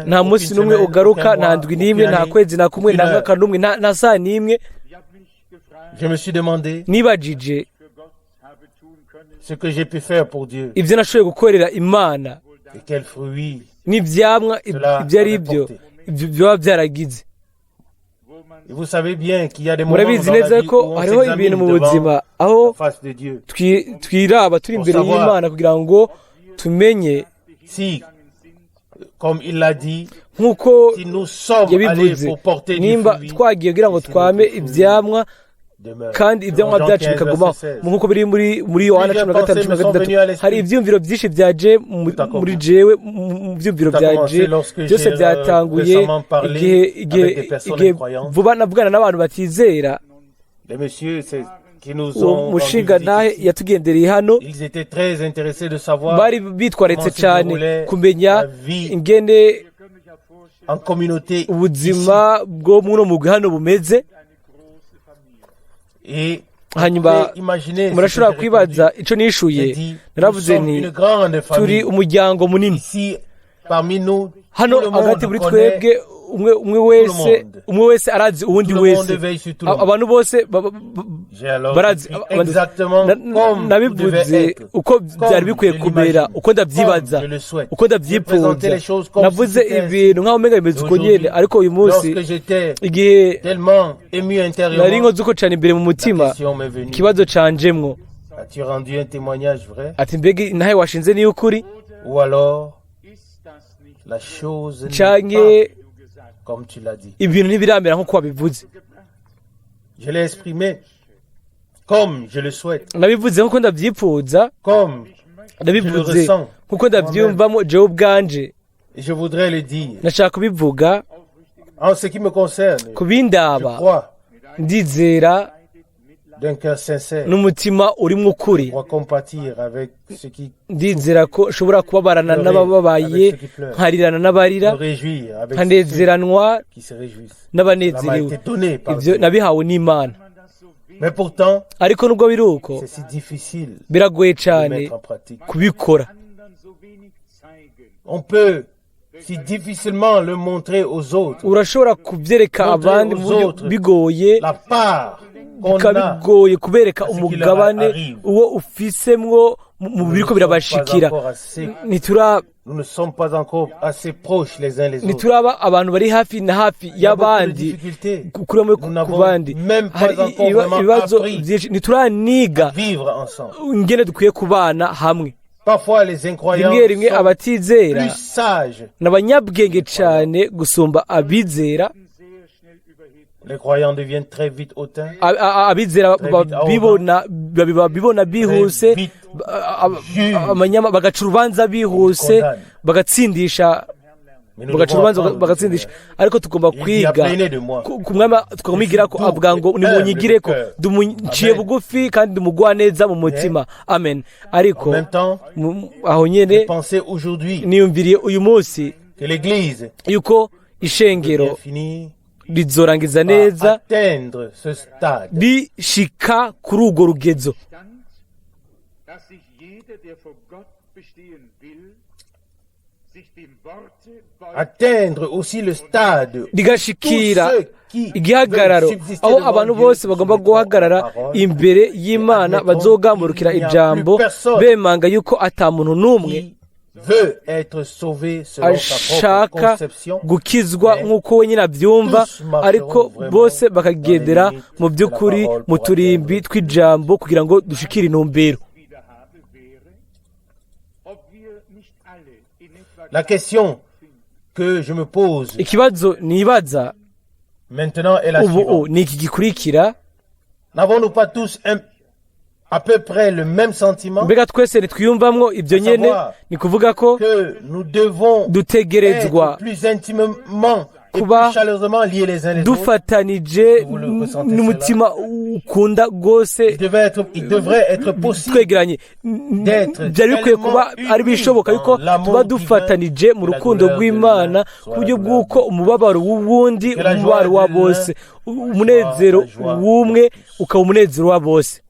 [SPEAKER 1] nta munsi n'umwe ugaruka nta ndwi n'imwe nta kwezi na kumwe nta mwaka n'umwe nta saa n'imwe nibajije ibyo nashoboye gukorera Imana n'ibyamwa ibyo ari byo biba byaragize murabizi neza ko hariho ibintu mu buzima aho twiraba turi imbere y'Imana kugira ngo tumenye nk'uko yabivuze nimba twagiye kugira ngo twame ibyamwa kandi ibyamwa byacu bikagumaho nk'uko biri muri Yohana 15:16 hari ibyumviro byinshi byaje muri jewe mu byumviro byaje byose byatanguye igihe vuba navugana n'abantu batizera umushinga nahe yatugendereye hano bari bitwaretse cyane kumenya ingene ubuzima bwo muno mugwi hano bumeze hanyuma murashobora kwibaza icyo nishuye naravuze nti turi umuryango munini hano hagati muri twebwe umwe wese arazi uwundi wese abantu bose barazi nabivuze uko byari bikwiye kumera uko ndabyibaza uko ndabyifuza navuze ibintu nk'aho umenga bimeze uko nyine ariko uyu munsi igihe nari nkoze uko cyane imbere mu mutima ikibazo canjemwo ati mbega nawe washinze niyo ukuri canke ibintu ntibiramera nk'uko wabivuze nabivuze nk'uko ndabyifuza nabivuze nk'uko ndabyumvamo jewe ubwanje nashaka kubivuga ku bindaba ndizera n'umutima urimo ukuri ndizera ko ushobora kubabarana n'abababaye nkarirana n'abarira nkanezeranwa n'abanezerewe ibyo nabihawe n'Imana ariko nubwo biri uko biragoye cyane kubikora urashobora kubyereka abandi mu buryo bigoye bikaba bigoye kubereka umugabane uwo ufisemwo mu biriko birabashikira ntituraba abantu bari hafi na hafi y'abandi kuramo ku bandi hari ibibazo byinshi ntituraniga ingene dukwiye kubana hamwe rimwe abatizera n'abanyabwenge cyane gusumba abizera abizera babibona bihuse bagaca urubanza bihuse bagatsindisha bagaca urubanza bagatsindisha ariko tugomba kwiga ku mwami tukamwigira ko avuga ngo nimunyigire ko nciye bugufi kandi ndumugwa neza mu mutima amen ariko aho nyene niyumviriye uyu munsi yuko ishengero rizorangiza neza rishika kuri urwo rugezo rigashikira igihagararo aho abantu bose bagomba guhagarara imbere y'Imana bazogamburukira ijambo bemanga yuko ata muntu n'umwe ashaka gukizwa nk'uko we nyine abyumva ariko bose bakagendera mu by'ukuri mu turimbi tw'ijambo kugira ngo dushikire intumbero.
[SPEAKER 2] La question que je me pose
[SPEAKER 1] ikibazo nibaza
[SPEAKER 2] maintenant est la suivante.
[SPEAKER 1] Ni iki gikurikira.
[SPEAKER 2] N'avons-nous pas tous à peu près le même sentiment?
[SPEAKER 1] Mbega twese nitwiyumvamwo ibyo nyene ni kuvuga ko dutegerezwa
[SPEAKER 2] plus intimement
[SPEAKER 1] kuba dufatanije n'umutima ukunda rwose twegeranye. Byari bikwiye kuba ari bishoboka yuko tuba dufatanije mu rukundo rw'Imana ku buryo bw'uko umubabaro w'uwundi umubabaro wa bose, umunezero w'umwe ukaba umunezero wa bose,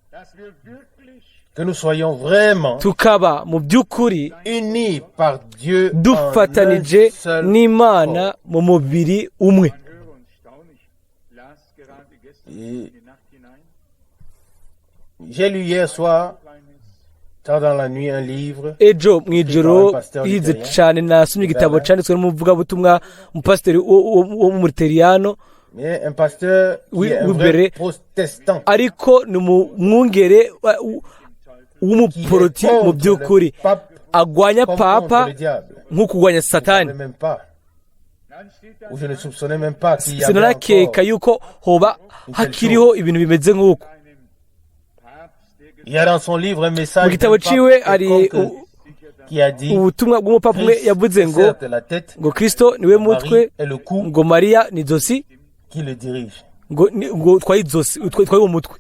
[SPEAKER 2] que nous soyons vraiment
[SPEAKER 1] tukaba mu by'ukuri
[SPEAKER 2] unis par Dieu
[SPEAKER 1] dufatanije n'Imana mu mubiri umwe.
[SPEAKER 2] J'ai lu hier soir tard dans la nuit un livre.
[SPEAKER 1] Ejo mwijoro hize cyane nasomye igitabo cyanditswe n'umuvugabutumwa umupasiteri wo mu Muteriano,
[SPEAKER 2] un pasteur qui est un vrai protestant,
[SPEAKER 1] ariko ni umwungere w'umuporoti mu by'ukuri agwanya papa nk'uko ugwanya satani. Sinarakeka yuko hoba hakiriho ibintu bimeze nk'uko. Mu gitabo ciwe ari ubutumwa bw'umupapa umwe yavuze ngo Kristo niwe mutwe, ngo Mariya ni zosi, ngo twari zosi, twari umutwe.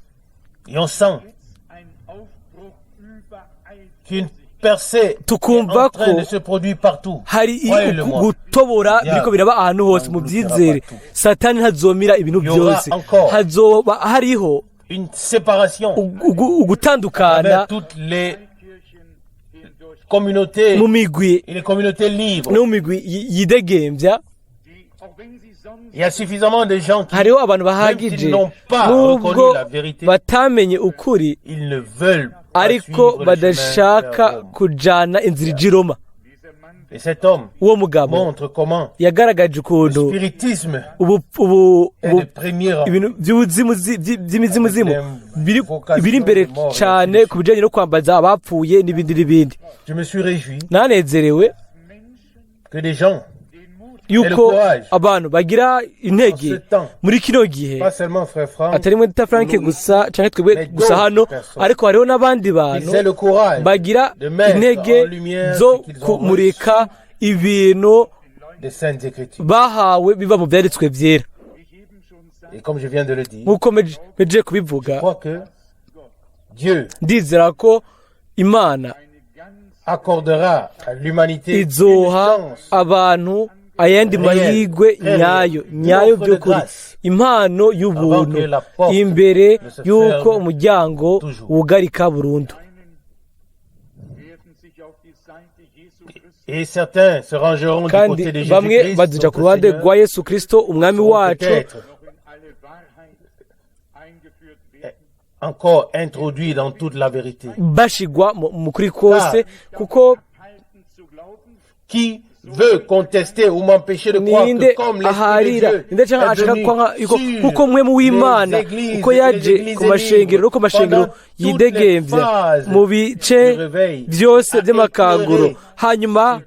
[SPEAKER 1] Tukumva ko hari gutobora biriko biraba ahantu hose mu byizere. Satani ntazomira ibintu byose, hazoba hariho ugutandukana mu migwi no mu migwi yidegembya. Hariho abantu bahagije nubwo batamenye ukuri ariko badashaka kujana inzira ijiroma. Uwo mugabo yagaragaje ukuntu ibintu by'imizimu biri imbere cyane ku bijyanye no kwambaza abapfuye n'ibindi. Nanezerewe yuko abantu bagira intege muri kino gihe, atari mwe Dr. Frank gusa cyane twebwe gusa hano, ariko hariho n'abandi bantu bagira intege zo kumurika ibintu bahawe biva mu byanditswe byera. Nk'uko meje kubivuga, ndizera ko Imana izoha abantu ayandi mahirwe nyayo by'ukuri, impano y'ubuntu imbere y'uko umuryango wugarika burundu. Kandi bamwe baduja ku ruhande rwa Yesu Kristo umwami wacu,
[SPEAKER 2] encore introduit dans toute la vérité,
[SPEAKER 1] bashigwa mu kuri kose, kuko
[SPEAKER 2] qui veut contester ou m'empêcher de croire que comme l'Esprit de Dieu
[SPEAKER 1] kuko mwe mu w'Imana uko yaje ku mashengero no ku mashengero yidegembya mu bice byose by'amakanguro, hanyuma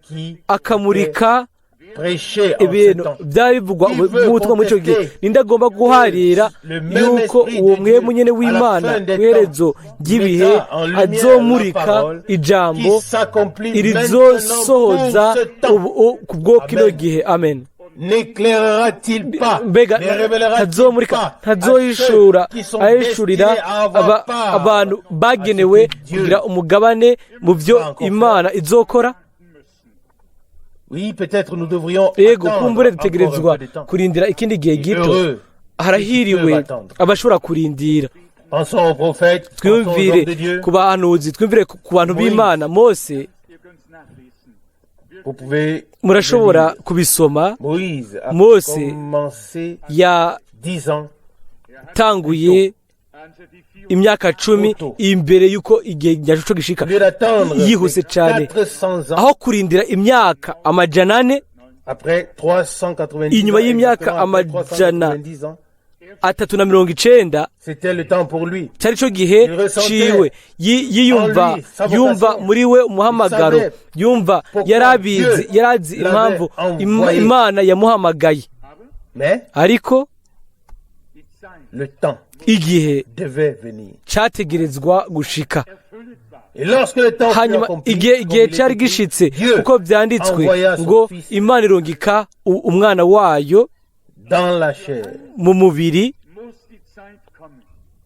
[SPEAKER 1] akamurika
[SPEAKER 2] prêché en ce
[SPEAKER 1] ibintu
[SPEAKER 2] temps.
[SPEAKER 1] byari bivugwa
[SPEAKER 2] Qui
[SPEAKER 1] mu
[SPEAKER 2] veut
[SPEAKER 1] butumwa muri icyo gihe
[SPEAKER 2] contester
[SPEAKER 1] ninde agomba guharira
[SPEAKER 2] le même
[SPEAKER 1] yuko
[SPEAKER 2] esprit
[SPEAKER 1] uwo
[SPEAKER 2] de
[SPEAKER 1] mwemu
[SPEAKER 2] Dieu
[SPEAKER 1] nyine
[SPEAKER 2] à la
[SPEAKER 1] w'imana
[SPEAKER 2] fin des
[SPEAKER 1] ku iherezo
[SPEAKER 2] temps
[SPEAKER 1] ry'ibihe
[SPEAKER 2] mettra en lumière
[SPEAKER 1] azomurika
[SPEAKER 2] la parole
[SPEAKER 1] ijambo
[SPEAKER 2] qui s'accomplit
[SPEAKER 1] irizosohoza
[SPEAKER 2] maintenant pour ce
[SPEAKER 1] ku bwo kino
[SPEAKER 2] Amen.
[SPEAKER 1] gihe amen
[SPEAKER 2] n'éclairera-t-il pas,
[SPEAKER 1] mbega
[SPEAKER 2] ne révélera-t-il
[SPEAKER 1] ntazomurika
[SPEAKER 2] pas
[SPEAKER 1] ntazohishura
[SPEAKER 2] à ceux qui sont
[SPEAKER 1] ahishurira
[SPEAKER 2] destinés à avoir part
[SPEAKER 1] abantu
[SPEAKER 2] à
[SPEAKER 1] bagenewe
[SPEAKER 2] ce que Dieu
[SPEAKER 1] kugira umugabane mu byo
[SPEAKER 2] va encore
[SPEAKER 1] imana izokora
[SPEAKER 2] Oui, peut-être nous devrions
[SPEAKER 1] yego
[SPEAKER 2] attendre
[SPEAKER 1] kumbure
[SPEAKER 2] encore
[SPEAKER 1] dutegerezwa
[SPEAKER 2] un peu de temps.
[SPEAKER 1] kurindira ikindi gihe
[SPEAKER 2] Et
[SPEAKER 1] gito
[SPEAKER 2] heureux
[SPEAKER 1] harahiriwe abashobora kurindira
[SPEAKER 2] Pensons aux prophètes, pensons aux hommes de
[SPEAKER 1] twumvire
[SPEAKER 2] Dieu.
[SPEAKER 1] ku bahanuzi twumvire ku bantu b'imana mose
[SPEAKER 2] Vous pouvez
[SPEAKER 1] murashobora kubisoma
[SPEAKER 2] Moïse a
[SPEAKER 1] Mose
[SPEAKER 2] commencé
[SPEAKER 1] yatanguye
[SPEAKER 2] 10 ans
[SPEAKER 1] imyaka 10 imbere y'uko igihe nyaco gishika
[SPEAKER 2] au lieu d'attendre
[SPEAKER 1] yihuse cyane
[SPEAKER 2] 400 ans
[SPEAKER 1] aho kurindira imyaka amajana ane
[SPEAKER 2] après 390
[SPEAKER 1] inyuma
[SPEAKER 2] ans,
[SPEAKER 1] y'imyaka
[SPEAKER 2] exactement après
[SPEAKER 1] amajana
[SPEAKER 2] 390 ans,
[SPEAKER 1] 390
[SPEAKER 2] c'était le temps pour lui.
[SPEAKER 1] cyari cyo gihe ciwe yiyumva yumva muri we umuhamagaro yumva yarazi impamvu imana yamuhamagaye
[SPEAKER 2] Mais
[SPEAKER 1] ariko
[SPEAKER 2] le temps
[SPEAKER 1] igihe
[SPEAKER 2] devait venir.
[SPEAKER 1] cyategerezwa gushika
[SPEAKER 2] Et lorsque le temps fut
[SPEAKER 1] hanyuma
[SPEAKER 2] accompli,
[SPEAKER 1] igihe
[SPEAKER 2] comme il est
[SPEAKER 1] cyari
[SPEAKER 2] écrit,
[SPEAKER 1] gishitse
[SPEAKER 2] Dieu
[SPEAKER 1] uko byanditswe
[SPEAKER 2] envoya son
[SPEAKER 1] ngo
[SPEAKER 2] fils
[SPEAKER 1] imana irungika umwana wayo
[SPEAKER 2] dans la chair.
[SPEAKER 1] mu mubiri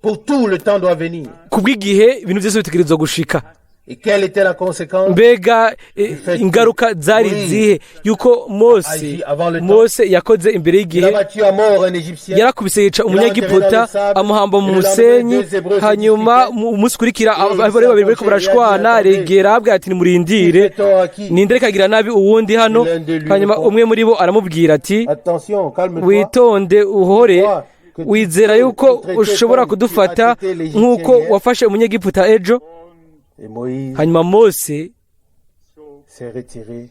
[SPEAKER 2] Pour tout, le temps doit venir.
[SPEAKER 1] kubw'igihe ibintu byose bitegerezwa gushika
[SPEAKER 2] Et quelle était la conséquence?
[SPEAKER 1] mbega ingaruka zari zihe yuko mose yakoze imbere
[SPEAKER 2] Il
[SPEAKER 1] y'igihe
[SPEAKER 2] a battu à mort un Égyptien.
[SPEAKER 1] yarakubise yica umunyagiputa amuhamba mu musenyi hanyuma umunsi ukurikira abari babiri bariko barashwana regera abwira ati nimurindire ninde reka agira nabi uwundi hano hanyuma umwe muri bo aramubwira ati
[SPEAKER 2] Attention, calme-toi.
[SPEAKER 1] witonde uhore wizera yuko ushobora kudufata nk'uko wafashe umunyagiputa ejo
[SPEAKER 2] Et Moïse
[SPEAKER 1] hanyuma mose
[SPEAKER 2] s'est retiré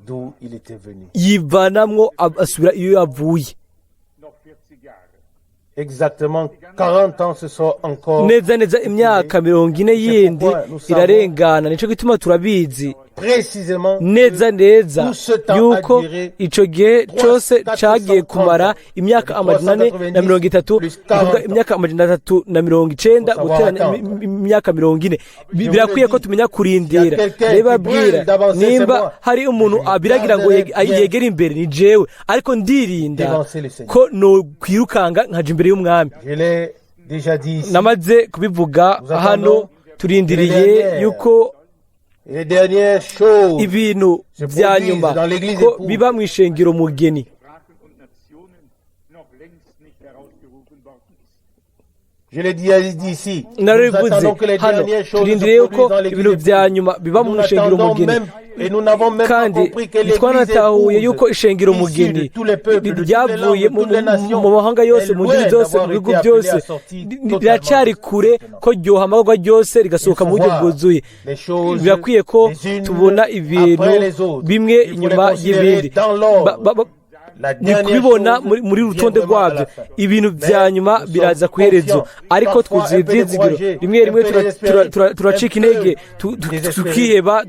[SPEAKER 2] d'où il était venu.
[SPEAKER 1] yivanamwo asubira iyo yavuye
[SPEAKER 2] Exactement 40 ans se sont encore
[SPEAKER 1] neza imyaka 40 yindi irarengana nico gituma turabizi
[SPEAKER 2] précisément
[SPEAKER 1] neza yuko ico gihe cose cagiye kumara imyaka 430 kuvuga imyaka 390 guteranya imyaka 40 birakwiye ko tumenya kurindira rebabwira nimba hari umuntu abiragira ngo yegere imbere ni jewe ariko ndirinda ko no kwirukanga nkaje imbere y'umwami namaze kubivuga hano turindiriye yuko ibintu bya nyuma ko biba mu ishengero mugeni narabivuze hano turindiriye yuko ibintu bya nyuma biba mu ishengero mugeni kandi ntitwanatahuye yuko ishengero mugeni ryavuye mu mahanga yose mu ndimi zose mu bihugu byose riracyari kure ko ryohamagarwa ryose rigasohoka mu buryo bwuzuye birakwiye ko tubona ibintu bimwe inyuma y'ibindi ni kubibona muri rutonde rwabyo ibintu bya nyuma biraza ku iherezo ariko twuzuye ibyizigiro rimwe rimwe turacika intege tukiheba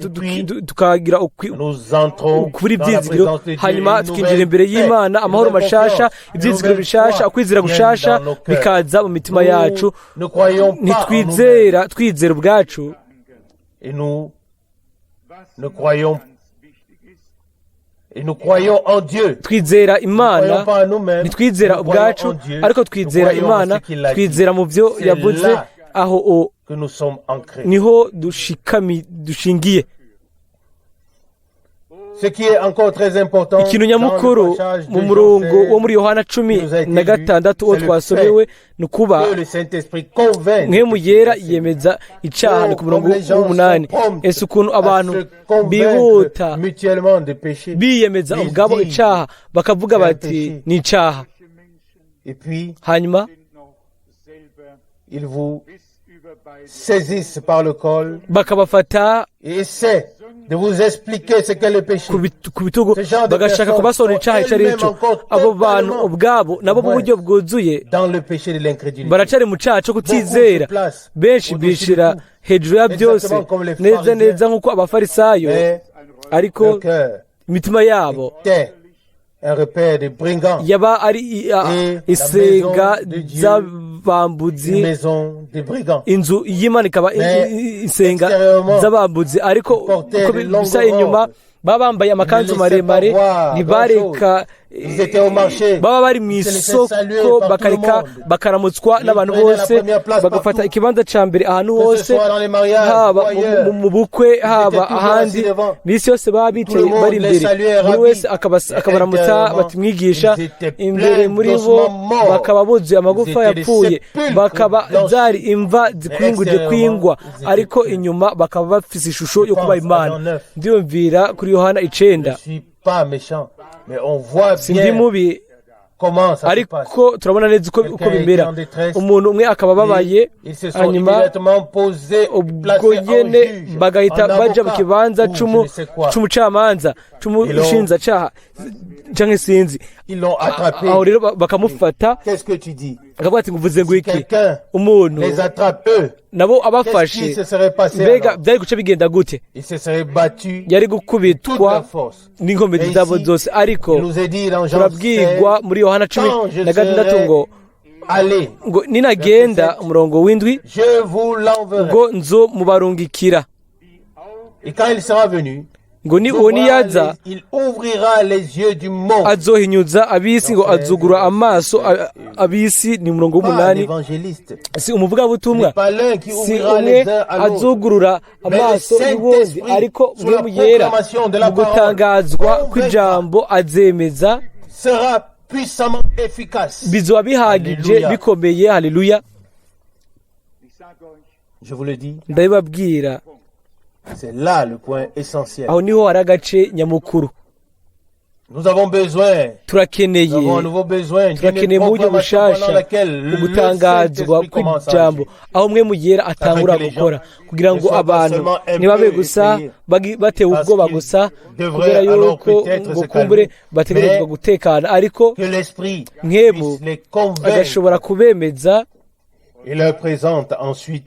[SPEAKER 1] tukagira ukuri ibyizigiro hanyuma tukinjira imbere y'imana amahoro mashasha ibyizigiro bishasha ukwizera gushasha bikaza mu mitima yacu ntitwizera ubwacu twizera imana ntitwizera ubwacu ariko twizera imana twizera mu byo yavuze aho niho dushingiye ikintu nyamukuru mu murongo wo muri yohana 16 uwo twasomewe ni ukuba nk'emu yera yemeza icyaha ni ku murongo w'8 ese ukuntu abantu bihuta biyemeza ubwabo icyaha bakavuga bati ni icyaha hanyuma bakabafata ku bitugu bagashaka kubasobanurira icyaha icyo ari cyo abo bantu ubwabo nabo mu buryo bwuzuye baracari mu cyaha cyo kutizera benshi bishira hejuru ya byose neza nk'uko abafarisayo ariko
[SPEAKER 2] Leur cœur
[SPEAKER 1] imitima yabo
[SPEAKER 2] était un repère de brigands,
[SPEAKER 1] yaba ari isenga z'abambuzi,
[SPEAKER 2] une maison de brigands.
[SPEAKER 1] inzu y'Imana ikaba isenga z'abambuzi, ariko uko bisa inyuma baba bambaye amakanzu maremare, ntibareka baba bari mu isoko bakareka bakaramutswa n'abantu bose, bagafata ikibanza cya mbere ahantu hose, haba mu bukwe haba ahandi, bisi yose baba bicaye bari imbere, buri wese akabaramutsa bati mwigisha, imbere muri bo bakaba buzuye amagufa yapfuye, bakaba zari imva zikwinguje kwingwa, ariko inyuma bakaba bafise ishusho yo kuba Imana. Ndiyumvira kuri Yohana 9, sindi mubi, ariko turabona neza uko bimera. Umuntu umwe akaba ababaye, hanyuma ubwo nyene bagahita baja mu kibanza c'umucamanza, c'umushinjacaha canke sinzi, aho rero bakamufata akavuga ati nguvuze ngo iki, umuntu nabo abafashe, mbega byari guca bigenda gute? Yari gukubitwa n'inkomezi zabo zose, ariko turabwirwa muri Yohana 10:6 ngo ninagenda, umurongo w'indwi, ngo nzo mubarungikira, ngo uwo niyaza azohinyuza ab'isi, ngo azugura amaso ab'isi. Ni umurongo w'8. si umuvugabutumwa, si umwe azugurura amaso y'ubundi, ariko Mpwemu Yera mu gutangazwa kw'ijambo azemeza, bizoba bihagije bikomeye. Haleluya. Ndabibabwira,
[SPEAKER 2] c'est là le point essentiel.
[SPEAKER 1] aho niho hari agace nyamukuru.
[SPEAKER 2] Nous avons besoin,
[SPEAKER 1] turakeneye mu buryo bushasha ugutangazwa kw'ijambo, aho Mpwemu Yera atangura gukora, kugira ngo abantu ntibabe gusa batewe ubwoba gusa kubera yuko ngo kumbure bategerezwa gutekana, ariko Mpwemu agashobora kubemeza,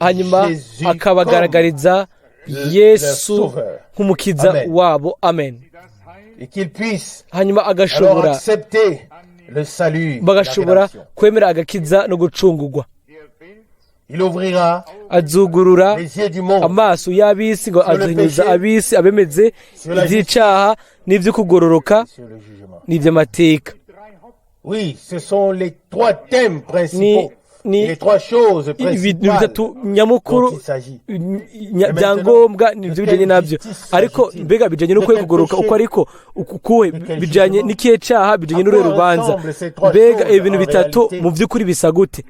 [SPEAKER 1] hanyuma akabagaragariza Yesu nk'umukiza wabo. Amen. Hanyuma bagashobora kwemera agakiza no gucungurwa. Azugurura amaso y'ab'isi, ngo azohinyuza ab'isi abemeze iby'icaha n'ivy'ukugororoka n'ivy'amateka. Ni ibintu bitatu nyamukuru bya ngombwa, nivyo bijanye navyo, ariko mbega bijanye no kugororoka uko, ariko ukuwe bijanye n'ikihe caha, bijanye n'urero rubanza, mbega ibintu bitatu mu vy'ukuri bisa gute?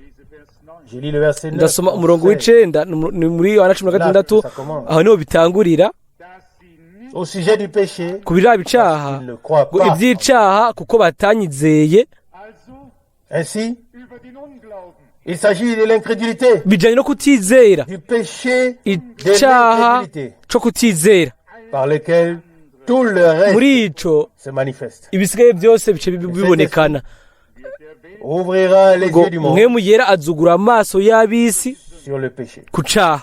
[SPEAKER 1] Ndasoma umurongo w'9 ni muri Yohana 10:6, aho niho bitangurira ku biraba icaha, ngo ivy'icaha kuko batanyizeye.
[SPEAKER 2] Il s'agit de l'incrédulité,
[SPEAKER 1] bijanye no kutizera,
[SPEAKER 2] du péché
[SPEAKER 1] icaha co kutizera,
[SPEAKER 2] par lequel tout le reste
[SPEAKER 1] muri ico
[SPEAKER 2] se manifeste.
[SPEAKER 1] ibisigaye byose bice bibonekana.
[SPEAKER 2] Ouvrira les yeux du monde
[SPEAKER 1] Mpwemu Yera azugura amaso y'ab'isi
[SPEAKER 2] sur le péché.
[SPEAKER 1] ku caha,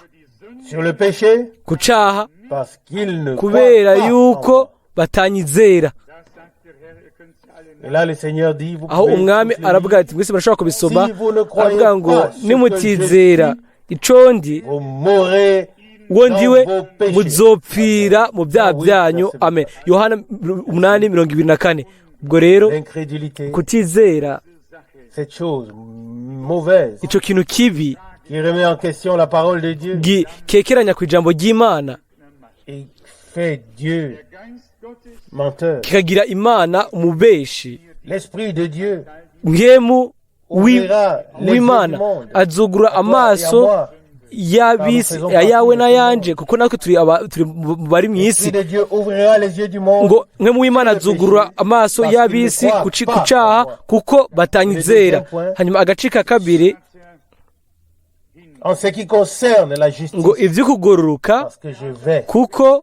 [SPEAKER 2] Sur le péché,
[SPEAKER 1] ku caha
[SPEAKER 2] parce qu'il ne
[SPEAKER 1] kubera
[SPEAKER 2] croit pas
[SPEAKER 1] yuko
[SPEAKER 2] en
[SPEAKER 1] batanyizera.
[SPEAKER 2] Et là, le Seigneur dit, vous
[SPEAKER 1] Aho
[SPEAKER 2] pouvez
[SPEAKER 1] umwami
[SPEAKER 2] tous les
[SPEAKER 1] aravuga
[SPEAKER 2] lire.
[SPEAKER 1] ati mwese murashobora kubisoma,
[SPEAKER 2] Si vous ne croyez
[SPEAKER 1] aravuga ngo
[SPEAKER 2] pas ce que
[SPEAKER 1] nimutizera
[SPEAKER 2] je
[SPEAKER 1] ico ndi,
[SPEAKER 2] Vous mourrez
[SPEAKER 1] uwo
[SPEAKER 2] dans
[SPEAKER 1] ndiwe
[SPEAKER 2] vos péchés.
[SPEAKER 1] muzopfira mu byaha byanyu. Amen. Yohana 8:24. Ubwo rero
[SPEAKER 2] L'incrédulité,
[SPEAKER 1] kutizera,
[SPEAKER 2] cette chose mauvaise
[SPEAKER 1] ico kintu kibi
[SPEAKER 2] qui remet en question la parole de Dieu
[SPEAKER 1] kekeranya ku ijambo ry'Imana,
[SPEAKER 2] et fait Dieu menteur.
[SPEAKER 1] kikagira Imana umubeshi.
[SPEAKER 2] L'Esprit de Dieu
[SPEAKER 1] Mpwemu
[SPEAKER 2] ouvrira les yeux du
[SPEAKER 1] w'Imana
[SPEAKER 2] monde
[SPEAKER 1] azugura
[SPEAKER 2] à toi et à
[SPEAKER 1] amaso
[SPEAKER 2] moi.
[SPEAKER 1] y'ab'isi, ayawe n'ayanje, kuko natwe turi bari mu isi.
[SPEAKER 2] L'Esprit de Dieu ouvrira les yeux du monde
[SPEAKER 1] Ngo Mpwemu w'Imana azugurura amaso y'ab'isi ku caha kuko batanyizera. Hanyuma agace ka kabiri,
[SPEAKER 2] en ce qui concerne la justice,
[SPEAKER 1] ngo ivy'ukugororoka
[SPEAKER 2] parce que je vais
[SPEAKER 1] kuko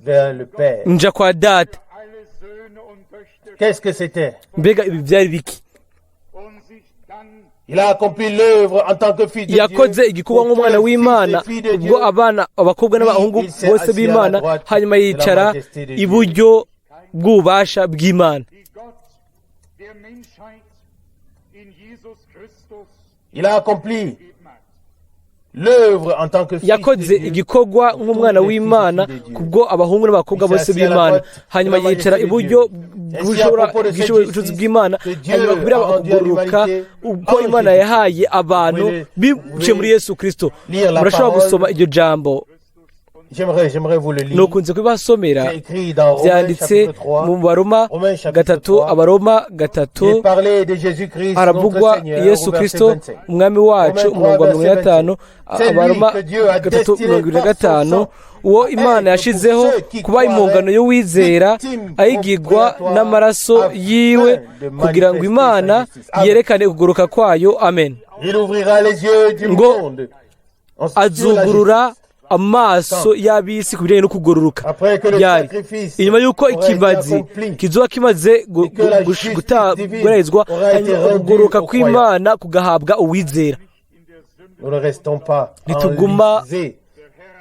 [SPEAKER 2] vers le Père.
[SPEAKER 1] nja kwa Data.
[SPEAKER 2] Qu'est-ce que c'était?
[SPEAKER 1] Mbega ibi byari biki?
[SPEAKER 2] Il a accompli l'œuvre en tant que fils de Dieu.
[SPEAKER 1] yakoze igikorwa nk'umwana w'imana ubwo abana abakobwa n'abahungu bose b'imana hanyuma yicara iburyo bw'ububasha bw'imana.
[SPEAKER 2] Il a accompli l'œuvre en tant que fils
[SPEAKER 1] yakoze
[SPEAKER 2] de Dieu.
[SPEAKER 1] igikorwa nk'umwana w'imana kubwo abahungu n'abakobwa bose b'imana hanyuma yicara iburyo bw'ubushobozi bw'imana hanyuma kubera bakugororoka uko imana yahaye abantu biciye muri Yesu Kristo. Murashobora gusoma iryo jambo,
[SPEAKER 2] J'aimerais vous le lire.
[SPEAKER 1] nukunze kubibasomera.
[SPEAKER 2] C'est écrit dans Romains
[SPEAKER 1] byanditse
[SPEAKER 2] chapitre 3.
[SPEAKER 1] mu baroma
[SPEAKER 2] Romains chapitre
[SPEAKER 1] gatatu
[SPEAKER 2] 3.
[SPEAKER 1] abaroma
[SPEAKER 2] Il
[SPEAKER 1] gatatu
[SPEAKER 2] est parlé de Jésus-Christ, notre
[SPEAKER 1] haravugwa
[SPEAKER 2] Seigneur,
[SPEAKER 1] Yesu
[SPEAKER 2] au verset
[SPEAKER 1] Kristo
[SPEAKER 2] 25.
[SPEAKER 1] umwami wacu umurongo wa mirongo ine na gatanu, abaroma gatatu mirongo ibiri na gatanu. uwo imana yashizeho kuba impongano y'uwizera ayigirwa n'amaraso yiwe kugira ngo imana yerekane ukugoroka kwayo. Amen.
[SPEAKER 2] Il ouvrira les yeux du
[SPEAKER 1] Ngo
[SPEAKER 2] monde.
[SPEAKER 1] azugurura amaso y'abisi ku bijyanye no kugororoka
[SPEAKER 2] Après que le
[SPEAKER 1] byari
[SPEAKER 2] sacrifice
[SPEAKER 1] inyuma y'uko
[SPEAKER 2] aurait été
[SPEAKER 1] ikimazi
[SPEAKER 2] accompli,
[SPEAKER 1] kizoba kimaze gutarezwa hanyuma ukugororoka kw'imana kugahabwa uwizera.
[SPEAKER 2] nous ne restons pas
[SPEAKER 1] Ntituguma
[SPEAKER 2] enlisés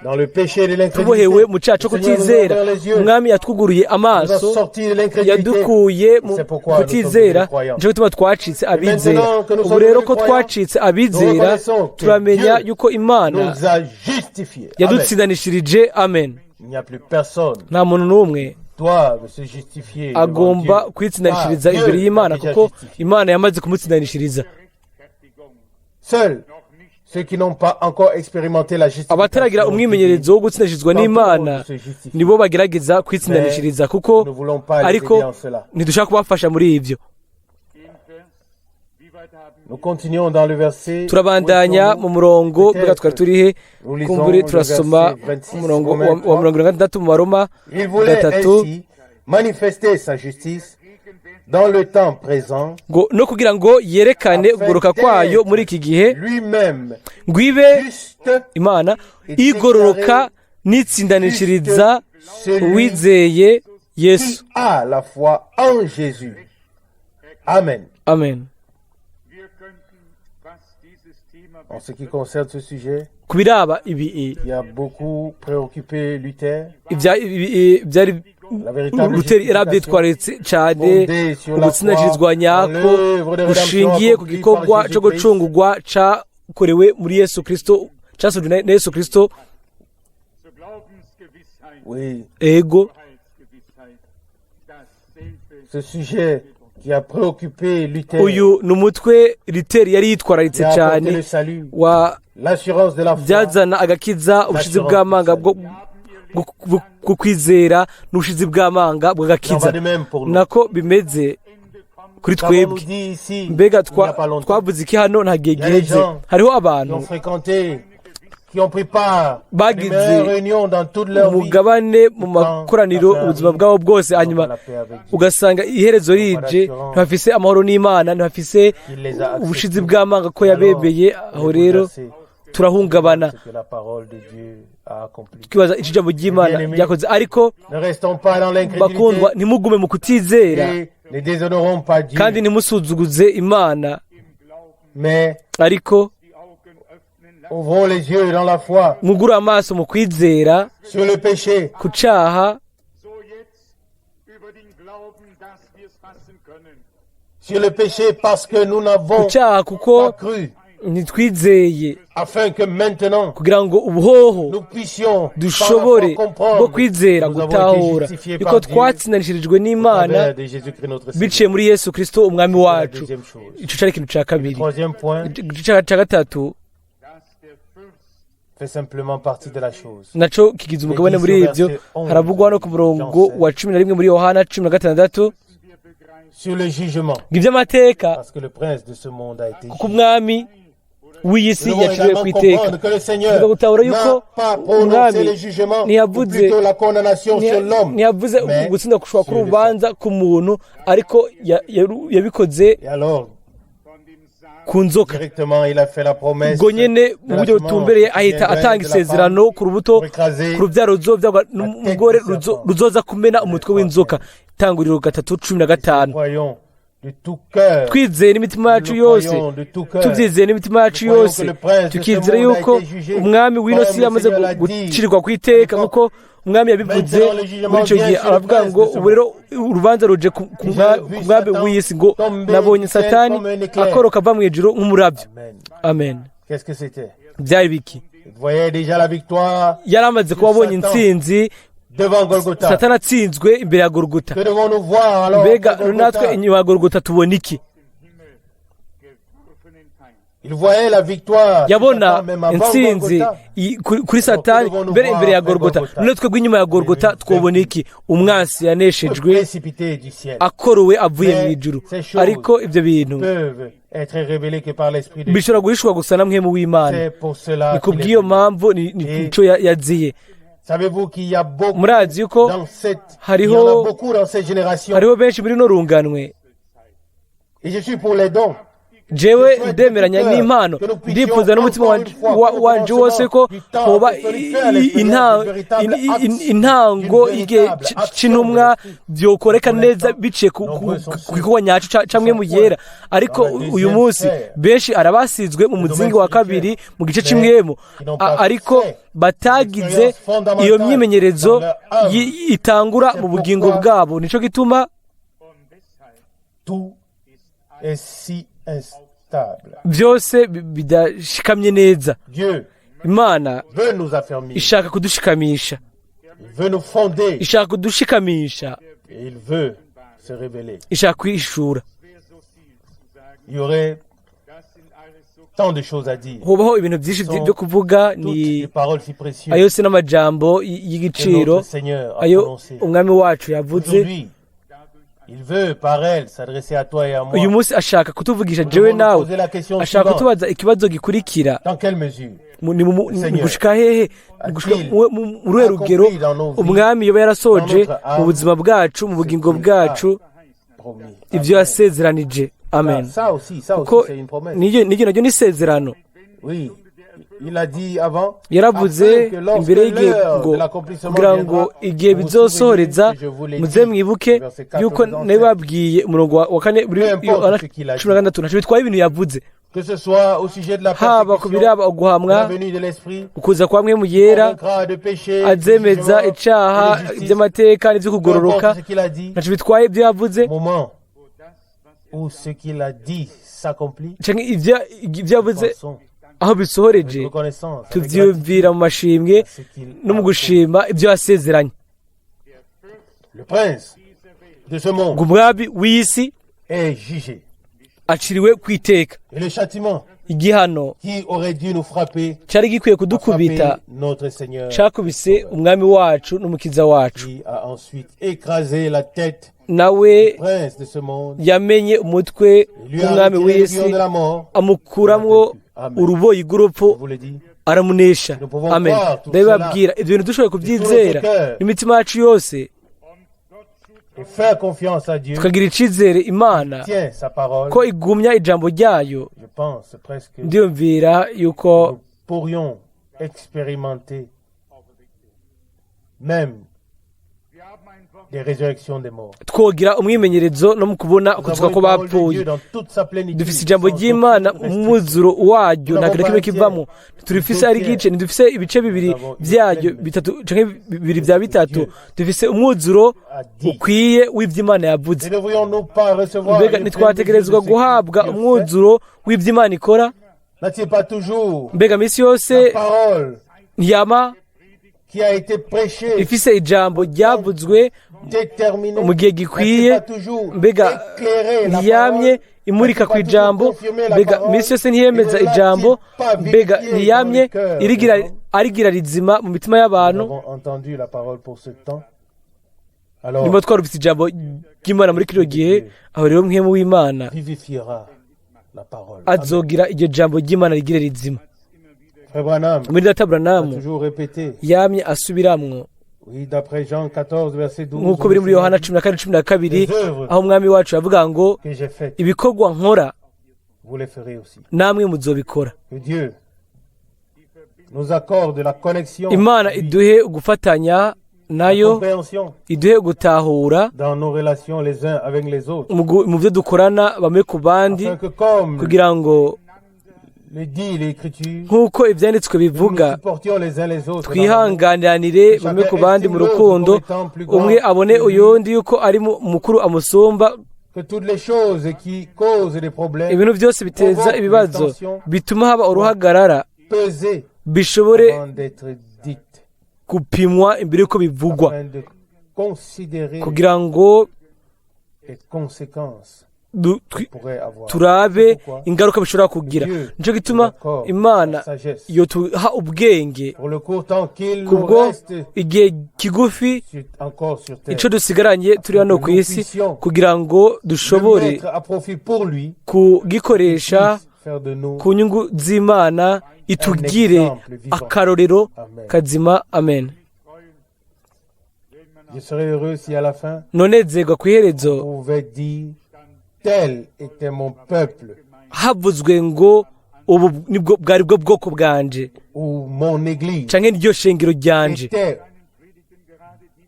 [SPEAKER 2] dans le péché de l'incrédulité.
[SPEAKER 1] tubohewe mu cyaha cyo
[SPEAKER 2] Le Seigneur nous a
[SPEAKER 1] kutizera.
[SPEAKER 2] ouvert les yeux,
[SPEAKER 1] Umwami yatwuguriye
[SPEAKER 2] nous a
[SPEAKER 1] amaso,
[SPEAKER 2] sortis de l'incrédulité.
[SPEAKER 1] yadukuye mu
[SPEAKER 2] C'est pourquoi nous sommes
[SPEAKER 1] kutizera,
[SPEAKER 2] devenus croyants.
[SPEAKER 1] nicyo gituma twacitse abizera.
[SPEAKER 2] maintenant que nous
[SPEAKER 1] Ubu
[SPEAKER 2] sommes
[SPEAKER 1] rero
[SPEAKER 2] devenus
[SPEAKER 1] ko
[SPEAKER 2] croyants,
[SPEAKER 1] twacitse abizera,
[SPEAKER 2] nous reconnaissons que
[SPEAKER 1] turamenya
[SPEAKER 2] Dieu
[SPEAKER 1] yuko imana
[SPEAKER 2] nous a justifiés. Amen.
[SPEAKER 1] yadutsindanishirije. Amen.
[SPEAKER 2] Il n'y a plus personne
[SPEAKER 1] nta muntu n'umwe
[SPEAKER 2] doit se justifier devant
[SPEAKER 1] agomba
[SPEAKER 2] Dieu.
[SPEAKER 1] kwitsindanishiriza
[SPEAKER 2] Ah,
[SPEAKER 1] imbere
[SPEAKER 2] Dieu
[SPEAKER 1] y'imana
[SPEAKER 2] l'a déjà
[SPEAKER 1] kuko
[SPEAKER 2] justifié.
[SPEAKER 1] imana yamaze kumutsindanishiriza.
[SPEAKER 2] Seuls ceux qui n'ont pas encore expérimenté la
[SPEAKER 1] abataragira
[SPEAKER 2] justification
[SPEAKER 1] umwimenyerezo wo gutsindanishirizwa n'imana nibo bagerageza kwitsindanishiriza kuko
[SPEAKER 2] nous ne voulons pas les
[SPEAKER 1] ariko
[SPEAKER 2] aider en cela.
[SPEAKER 1] ntidushaka kubafasha muri ibyo.
[SPEAKER 2] Nous continuons dans le verset.
[SPEAKER 1] turabandanya mu murongo mbega twari turihe
[SPEAKER 2] Nous lisons
[SPEAKER 1] kumbure
[SPEAKER 2] le
[SPEAKER 1] turasoma
[SPEAKER 2] verset 26,
[SPEAKER 1] umurongo
[SPEAKER 2] Romains
[SPEAKER 1] wa
[SPEAKER 2] 3.
[SPEAKER 1] mirongo gatandatu mu baroma
[SPEAKER 2] Il voulait
[SPEAKER 1] gatatu
[SPEAKER 2] ainsi manifester sa justice dans le temps présent,
[SPEAKER 1] ngo no kugira ngo yerekane ukugoroka kwayo muri iki gihe
[SPEAKER 2] lui-même
[SPEAKER 1] ngo ibe
[SPEAKER 2] juste
[SPEAKER 1] imana igororoka n'itsindanishiriza uwizeye Yesu.
[SPEAKER 2] qui a la foi en Jésus. Amen.
[SPEAKER 1] Amen.
[SPEAKER 2] En ce qui concerne ce sujet,
[SPEAKER 1] ku biraba ibi
[SPEAKER 2] il y a beaucoup préoccupé Luther.
[SPEAKER 1] byari Luther yarabyitwaritse cyane ugutsindanishirizwa nyako gushingiye ku gikorwa cyo gucungurwa cyakorewe muri Yesu Kristo, cyasohoje na Yesu Kristo.
[SPEAKER 2] Oui,
[SPEAKER 1] Ego
[SPEAKER 2] ce sujet qui a préoccupé Luther,
[SPEAKER 1] uyu ni umutwe Luther yari yitwararitse
[SPEAKER 2] qui a apporté
[SPEAKER 1] cyane
[SPEAKER 2] le salut,
[SPEAKER 1] wa
[SPEAKER 2] l'assurance de la foi,
[SPEAKER 1] byazana agakiza, ubushizi bw'amanga bwo kwizera n'ubushizi bw'amanga
[SPEAKER 2] il en va
[SPEAKER 1] bw'agakiza.
[SPEAKER 2] de même pour nous.
[SPEAKER 1] nako bimeze kuri
[SPEAKER 2] Qu'avons-nous
[SPEAKER 1] twebwe.
[SPEAKER 2] dit ici,
[SPEAKER 1] Mbega
[SPEAKER 2] il n'y a pas longtemps,
[SPEAKER 1] twavuze iki hano nta gihe
[SPEAKER 2] Il y a des
[SPEAKER 1] giheze,
[SPEAKER 2] gens
[SPEAKER 1] hariho
[SPEAKER 2] qui
[SPEAKER 1] abantu
[SPEAKER 2] ont fréquenté, qui ont pris part à
[SPEAKER 1] bagize
[SPEAKER 2] des meilleures réunions dans toute leur vie,
[SPEAKER 1] umugabane mu makoraniro ubuzima bwabo bwose, hanyuma ugasanga iherezo rije ntibafise amahoro n'Imana, ntibafise
[SPEAKER 2] il les a
[SPEAKER 1] ubushizi
[SPEAKER 2] acceptés.
[SPEAKER 1] bw'amanga ko yabebeye. Aho rero turahungabana
[SPEAKER 2] Ce que la parole de Dieu a accompli.
[SPEAKER 1] twibaza icyo ijambo ry'Imana ryakoze. Ariko
[SPEAKER 2] Ne restons pas dans
[SPEAKER 1] bakundwa,
[SPEAKER 2] l'incrédulité
[SPEAKER 1] ntimugume mu kutizera
[SPEAKER 2] et ne déshonorons pas Dieu,
[SPEAKER 1] kandi ntimusuzuguze Imana,
[SPEAKER 2] mais
[SPEAKER 1] ariko
[SPEAKER 2] ouvrons les yeux dans la foi
[SPEAKER 1] mwugure amaso mu kwizera
[SPEAKER 2] sur le péché,
[SPEAKER 1] ku cyaha,
[SPEAKER 2] sur le péché parce que nous
[SPEAKER 1] ku
[SPEAKER 2] n'avons
[SPEAKER 1] cyaha kuko
[SPEAKER 2] pas cru,
[SPEAKER 1] ntitwizeye,
[SPEAKER 2] afin que maintenant
[SPEAKER 1] kugira ngo ubuhoho
[SPEAKER 2] nous puissions par la
[SPEAKER 1] dushobore
[SPEAKER 2] foi
[SPEAKER 1] bwo
[SPEAKER 2] comprendre
[SPEAKER 1] kwizera
[SPEAKER 2] nous avons été
[SPEAKER 1] gutahura
[SPEAKER 2] justifiés
[SPEAKER 1] yuko
[SPEAKER 2] par Dieu
[SPEAKER 1] twatsindanishirijwe
[SPEAKER 2] au
[SPEAKER 1] n'Imana
[SPEAKER 2] travers de Jésus-Christ notre Seigneur.
[SPEAKER 1] biciye muri Yesu Kristo umwami
[SPEAKER 2] C'est la
[SPEAKER 1] wacu.
[SPEAKER 2] deuxième chose.
[SPEAKER 1] Icyo cyari ikintu cya kabiri.
[SPEAKER 2] Troisième point
[SPEAKER 1] Igice cya gatatu
[SPEAKER 2] fait simplement partie de la chose.
[SPEAKER 1] nacyo kigize umugabane muri ibyo. Haravugwa no ku murongo wa 11 muri Yohana 16
[SPEAKER 2] Sur le jugement,
[SPEAKER 1] iby'amateka,
[SPEAKER 2] parce que le prince de ce monde a été
[SPEAKER 1] kuko
[SPEAKER 2] jugé.
[SPEAKER 1] umwami w'iyi si
[SPEAKER 2] Nous devons
[SPEAKER 1] yaciwe ku
[SPEAKER 2] également
[SPEAKER 1] iteka.
[SPEAKER 2] comprendre que le
[SPEAKER 1] Tuvuga
[SPEAKER 2] Seigneur
[SPEAKER 1] gutahura
[SPEAKER 2] n'a
[SPEAKER 1] yuko
[SPEAKER 2] pas prononcé
[SPEAKER 1] umwami
[SPEAKER 2] le jugement, ou
[SPEAKER 1] ntiyavuze
[SPEAKER 2] plutôt la condamnation sur l'homme.
[SPEAKER 1] ntiyavuze
[SPEAKER 2] mais
[SPEAKER 1] gutsinda gushobora
[SPEAKER 2] sur
[SPEAKER 1] kuri
[SPEAKER 2] le
[SPEAKER 1] urubanza ku muntu, ariko yabikoze
[SPEAKER 2] Et alors,
[SPEAKER 1] ku nzoka.
[SPEAKER 2] directement, il a fait la promesse.
[SPEAKER 1] ubwo nyine mu buryo butumbereye ahita atanga isezerano ku rubuto, ku rubyaro ruzobyagwa n'umugore ruzoza kumena umutwe w'inzoka. Itanguriro 3:15.
[SPEAKER 2] Croyons de tout cœur,
[SPEAKER 1] twizeye n'imitima yacu yose, tubyizeye n'imitima yacu yose, tukizera yuko umwami w'ino si yamaze gucirirwa ku iteka, nk'uko umwami yabivuze muri icyo gihe. aravuga ngo ubu rero urubanza ruje ku mwami w'iyi si, ngo nabonye satani akoroka ava mu ijuru nk'umurabyo. amen. byari biki? yari amaze kuba abonye intsinzi, satani atsinzwe imbere ya Golgota. mbega natwe inyuma ya Golgota tubona iki? yabona intsinzi kuri satani imbere ya Golgota. none twebwe inyuma ya Golgota twobona iki? umwansi yaneshejwe, akorowe avuye mu ijuru. ariko ibyo bintu bishobora guhishwa gusa na mwemu w'Imana. ni kubw'iyo mpamvu nico yaziye. murazi yuko hariho benshi muri no runganwe. jewe ndemeranya n'impano, ndifuza n'umutima wanje wose ko hoba intango igihe c'intumwa byokoreka neza biciye ku gikorwa nyacu camwe mu yera. ariko uyu munsi benshi arabasizwe mu muzingi wa kabiri mu gice c'imwemo, ariko batagize iyo myimenyerezo itangura mu bugingo bwabo. nico gituma byose bidashikamye neza. Imana ishaka kudushikamisha, ishaka kudushikamisha, ishaka kwishura. hubaho ibintu byinshi byo kuvuga, ni ayo se n'amajambo y'igiciro ayo umwami wacu yavuze. uyu munsi ashaka kutuvugisha jewe nawe, ashaka kutubaza ikibazo gikurikira: ni gushika hehe, mu ruhe rugero umwami yoba yarasoje mu buzima bwacu, mu bugingo bwacu ibyo yasezeranije. amen. kuko niryo naryo ni isezerano. yaravuze imbere y'igihe ngo kugira ngo igihe bizosohoreza muze mwibuke yuko nabibabwiye. umurongo wa 4:16 ntacyo bitwaye ibintu yavuze, haba ku biraba uguhamwa, ukuza kwa mwe mu yera, azemeza icaha by'amateka n'ibyo kugororoka. ntacyo bitwaye ibyo yavuze, ibyo yavuze aho bisohoreje tubyumvira mu mashimwe no mu gushima ibyo yasezeranye. ngo umwami w'isi aciriwe ku iteka. igihano cyari gikwiye kudukubita cyakubise umwami wacu n'umukiza wacu, nawe yamenye umutwe w'umwami w'isi, amukuramwo uruboyi rw'urupfu, aramunesha. amen. ndabibabwira ibyo bintu dushoboye kubyizera n'imitima yacu yose, tukagira icyizere Imana ko igumya ijambo ryayo. ndiyumvira yuko twogira umwimenyerezo no mu kubona ukuzuka ko bapfuye. dufise ijambo ry'Imana umwuzuro waryo nta kintu kimwe kivamo. turifise ari igice, ntidufise ibice bibiri byaryo, bitatu canke bibiri bya bitatu. dufise umwuzuro ukwiye w'ivy'Imana yavuze. mbega ntitwategerezwa guhabwa umwuzuro w'ivy'Imana ikora? mbega misi yose ntiyama ifise ijambo ryavuzwe mu gihe gikwiye? mbega ntiyamye imurika ku ijambo? mbega misi yose ntiyemeza ijambo? mbega ntiyamye arigira rizima mu mitima y'abantu? nimba twarufise ijambo ry'Imana muri kino gihe, aho rero mwemu w'Imana azogira iryo jambo ry'Imana rigire rizima. muri data Branamu yamye asubiramwo nk'uko biri muri Yohana 14:12, aho umwami wacu yavuga ngo ibikorwa nkora namwe muzobikora. Imana iduhe ugufatanya nayo
[SPEAKER 2] compréhension
[SPEAKER 1] iduhe gutahura
[SPEAKER 2] dans nos relations les uns avec les autres.
[SPEAKER 1] mu byo dukorana bamwe ku bandi
[SPEAKER 2] Afin que comme
[SPEAKER 1] kugira ngo
[SPEAKER 2] le dit l'Écriture,
[SPEAKER 1] nk'uko ibyanditswe
[SPEAKER 2] nous
[SPEAKER 1] bivuga
[SPEAKER 2] nous supportions les uns les autres.
[SPEAKER 1] twihanganiranire bamwe ku bandi mu rukundo umwe abone uyundi yuko ari mukuru amusumba
[SPEAKER 2] Que toutes les choses qui causent des problèmes
[SPEAKER 1] ibintu byose biteza ibibazo bituma haba uruhagarara
[SPEAKER 2] peser
[SPEAKER 1] bishobore
[SPEAKER 2] avant d'être dites,
[SPEAKER 1] gupimwa imbere y'uko bivugwa
[SPEAKER 2] afin de considérer
[SPEAKER 1] kugira ngo
[SPEAKER 2] les conséquences pourrait avoir.
[SPEAKER 1] turabe ingaruka bishobora kugira nicyo gituma imana iyo tuha ubwenge
[SPEAKER 2] Pour le court temps qu'il nous
[SPEAKER 1] kubwo
[SPEAKER 2] reste
[SPEAKER 1] igihe kigufi
[SPEAKER 2] encore sur terre,
[SPEAKER 1] icyo dusigaranye turi hano ku isi kugira ngo
[SPEAKER 2] de
[SPEAKER 1] dushobore
[SPEAKER 2] mettre à profit pour lui,
[SPEAKER 1] kugikoresha
[SPEAKER 2] faire de nous
[SPEAKER 1] ku nyungu z'imana itugire akarorero kazima amen.
[SPEAKER 2] Je serais heureux si à la fin
[SPEAKER 1] nonezerwa ku iherezo
[SPEAKER 2] on pouvait dire tel était mon peuple
[SPEAKER 1] havuzwe ngo ubu nibwo bwari bwo bwoko bwanje
[SPEAKER 2] ou mon église
[SPEAKER 1] canke niryo shengero ryanje
[SPEAKER 2] était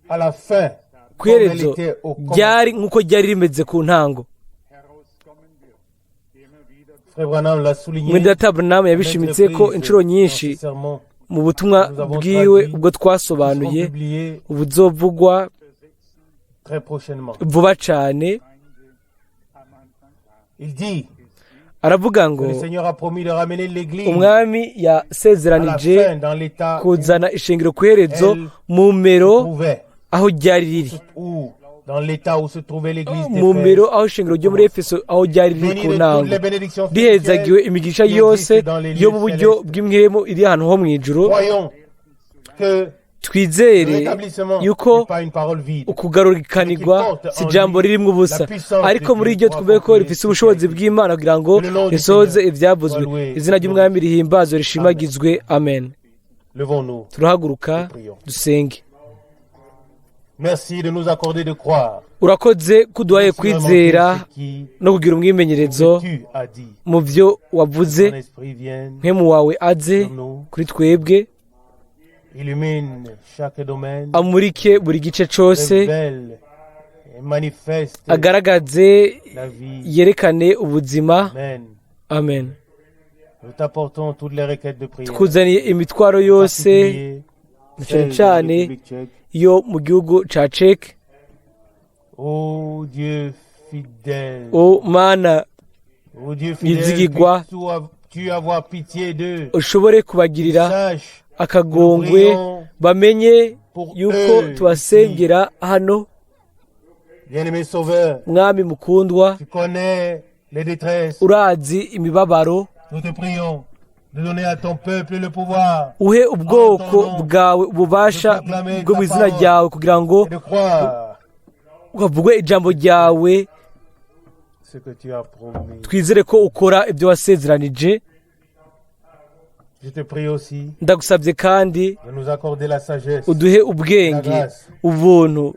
[SPEAKER 2] à la fin
[SPEAKER 1] ku
[SPEAKER 2] comme elle
[SPEAKER 1] iherezo
[SPEAKER 2] était au commencement.
[SPEAKER 1] ryari nk'uko ryari rimeze ku ntango.
[SPEAKER 2] Frère Branham l'a souligné
[SPEAKER 1] mwenda tabernamu yabishimitse ko inshuro nyinshi mu butumwa bwiwe ubwo twasobanuye ubuzovugwa
[SPEAKER 2] très prochainement.
[SPEAKER 1] vuba cane.
[SPEAKER 2] Il dit
[SPEAKER 1] aravuga
[SPEAKER 2] que
[SPEAKER 1] ngo
[SPEAKER 2] le Seigneur a promis de ramener l'église
[SPEAKER 1] umwami
[SPEAKER 2] à la
[SPEAKER 1] yasezeranije
[SPEAKER 2] fin dans l'état
[SPEAKER 1] kuzana ishengero ku iherezo mu mero
[SPEAKER 2] trouvait
[SPEAKER 1] aho ryari riri,
[SPEAKER 2] ou dans l'état où se trouvait l'église
[SPEAKER 1] mu
[SPEAKER 2] d'Éphèse.
[SPEAKER 1] mero aho ishengero ryo muri efeso aho ryari riri
[SPEAKER 2] Béni
[SPEAKER 1] ku
[SPEAKER 2] de toutes
[SPEAKER 1] ntango
[SPEAKER 2] les bénédictions
[SPEAKER 1] rihezagiwe
[SPEAKER 2] spirituelles
[SPEAKER 1] imigisha
[SPEAKER 2] qui
[SPEAKER 1] yose
[SPEAKER 2] existent dans les
[SPEAKER 1] yo
[SPEAKER 2] lieux
[SPEAKER 1] mu buryo
[SPEAKER 2] célestes.
[SPEAKER 1] bw'imwemu iri ahantu ho mu ijuru.
[SPEAKER 2] Croyons que le
[SPEAKER 1] twizere
[SPEAKER 2] rétablissement
[SPEAKER 1] yuko
[SPEAKER 2] n'est pas une parole vide.
[SPEAKER 1] ukugarukanirwa si ijambo ririmo ubusa, ariko muri iryo twumve ko rifite ubushobozi bw'imana kugira ngo risohoze ibyavuzwe. izina ry'umwami rihimbazwe rishimagizwe amen.
[SPEAKER 2] Levons-nous.
[SPEAKER 1] turahaguruka dusenge.
[SPEAKER 2] Merci de nous accorder de croire.
[SPEAKER 1] urakoze kuduhaye kwizera
[SPEAKER 2] Ce qui
[SPEAKER 1] no kugira umwimenyerezo
[SPEAKER 2] tu as dit.
[SPEAKER 1] mu byo wavuze.
[SPEAKER 2] Ton esprit vienne
[SPEAKER 1] nk'emu wawe aze
[SPEAKER 2] sur nous,
[SPEAKER 1] kuri twebwe,
[SPEAKER 2] illumine chaque domaine,
[SPEAKER 1] amurike buri gice cyose,
[SPEAKER 2] révèle et manifeste
[SPEAKER 1] agaragaze
[SPEAKER 2] la vie.
[SPEAKER 1] yerekane ubuzima
[SPEAKER 2] Amen.
[SPEAKER 1] amen.
[SPEAKER 2] Nous t'apportons toutes les requêtes de prière.
[SPEAKER 1] twuzaniye imitwaro
[SPEAKER 2] En
[SPEAKER 1] yose
[SPEAKER 2] particulier
[SPEAKER 1] cyane
[SPEAKER 2] celle de la
[SPEAKER 1] cyane
[SPEAKER 2] République tchèque.
[SPEAKER 1] yo mu gihugu ca Czech.
[SPEAKER 2] Ô Dieu fidèle,
[SPEAKER 1] o mana
[SPEAKER 2] ô Dieu fidèle,
[SPEAKER 1] Nizigigwa.
[SPEAKER 2] puisses-tu avoir pitié d'eux.
[SPEAKER 1] ushobore kubagirira
[SPEAKER 2] Sache
[SPEAKER 1] akagongwe bamenye yuko tubasengera hano.
[SPEAKER 2] bien-aimé Sauveur,
[SPEAKER 1] mwami mukundwa,
[SPEAKER 2] tu connais les détresses.
[SPEAKER 1] urazi imibabaro,
[SPEAKER 2] Nous te prions de donner à ton peuple le pouvoir
[SPEAKER 1] uhe ubwoko bwawe ububasha bwo mu izina ryawe kugira ngo
[SPEAKER 2] et de croire
[SPEAKER 1] uhavugwe ijambo ryawe.
[SPEAKER 2] ce que tu as promis.
[SPEAKER 1] twizere ko ukora ibyo wasezeranije.
[SPEAKER 2] Je te prie aussi
[SPEAKER 1] ndagusabye kandi
[SPEAKER 2] de nous accorder la sagesse,
[SPEAKER 1] uduhe ubwenge, ubuntu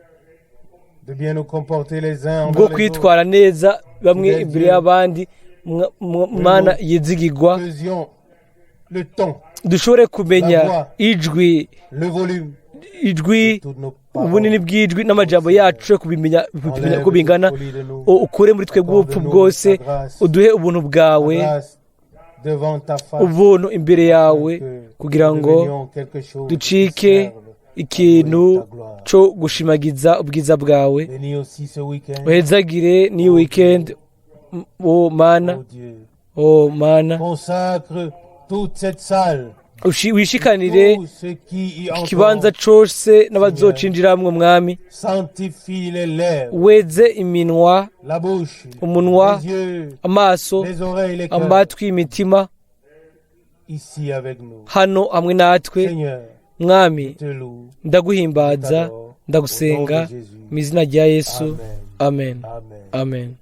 [SPEAKER 2] de bien nous comporter les uns
[SPEAKER 1] bwo
[SPEAKER 2] envers les autres.
[SPEAKER 1] kwitwara neza bamwe imbere y'abandi. mana yizigigwa,
[SPEAKER 2] Faisions le ton,
[SPEAKER 1] dushobore kumenya ijwi
[SPEAKER 2] le volume,
[SPEAKER 1] ijwi
[SPEAKER 2] toutes nos
[SPEAKER 1] ubunini
[SPEAKER 2] paroles.
[SPEAKER 1] bw'ijwi n'amajambo yacu kubimenya ko bingana.
[SPEAKER 2] Enlève de nous
[SPEAKER 1] ukure muri twebwe ubupfu bwose, uduhe ubuntu bwawe,
[SPEAKER 2] grâce devant ta face,
[SPEAKER 1] ubuntu imbere yawe kugira ngo
[SPEAKER 2] devenions quelque chose
[SPEAKER 1] ducike
[SPEAKER 2] qui serve
[SPEAKER 1] ikintu cyo gushimagiza ubwiza bwawe.
[SPEAKER 2] Bénis aussi ce week-end.
[SPEAKER 1] uhezagire ni weekend o mana,
[SPEAKER 2] Oh Dieu,
[SPEAKER 1] o mana
[SPEAKER 2] consacre toute cette salle,
[SPEAKER 1] wishikanire
[SPEAKER 2] tout ce qui y
[SPEAKER 1] ikibanza
[SPEAKER 2] entre,
[SPEAKER 1] cyose n'abazocinjiramwo mwami.
[SPEAKER 2] sanctifie les lèvres,
[SPEAKER 1] weze iminwa,
[SPEAKER 2] la bouche,
[SPEAKER 1] umunwa,
[SPEAKER 2] les yeux,
[SPEAKER 1] amaso,
[SPEAKER 2] les oreilles, les cœurs,
[SPEAKER 1] amatwi, imitima
[SPEAKER 2] ici avec nous.
[SPEAKER 1] hano hamwe natwe.
[SPEAKER 2] Seigneur,
[SPEAKER 1] mwami
[SPEAKER 2] te loue,
[SPEAKER 1] ndaguhimbaza ndagusenga mu izina rya yesu.
[SPEAKER 2] Amen.
[SPEAKER 1] amen
[SPEAKER 2] Amen.
[SPEAKER 1] amen.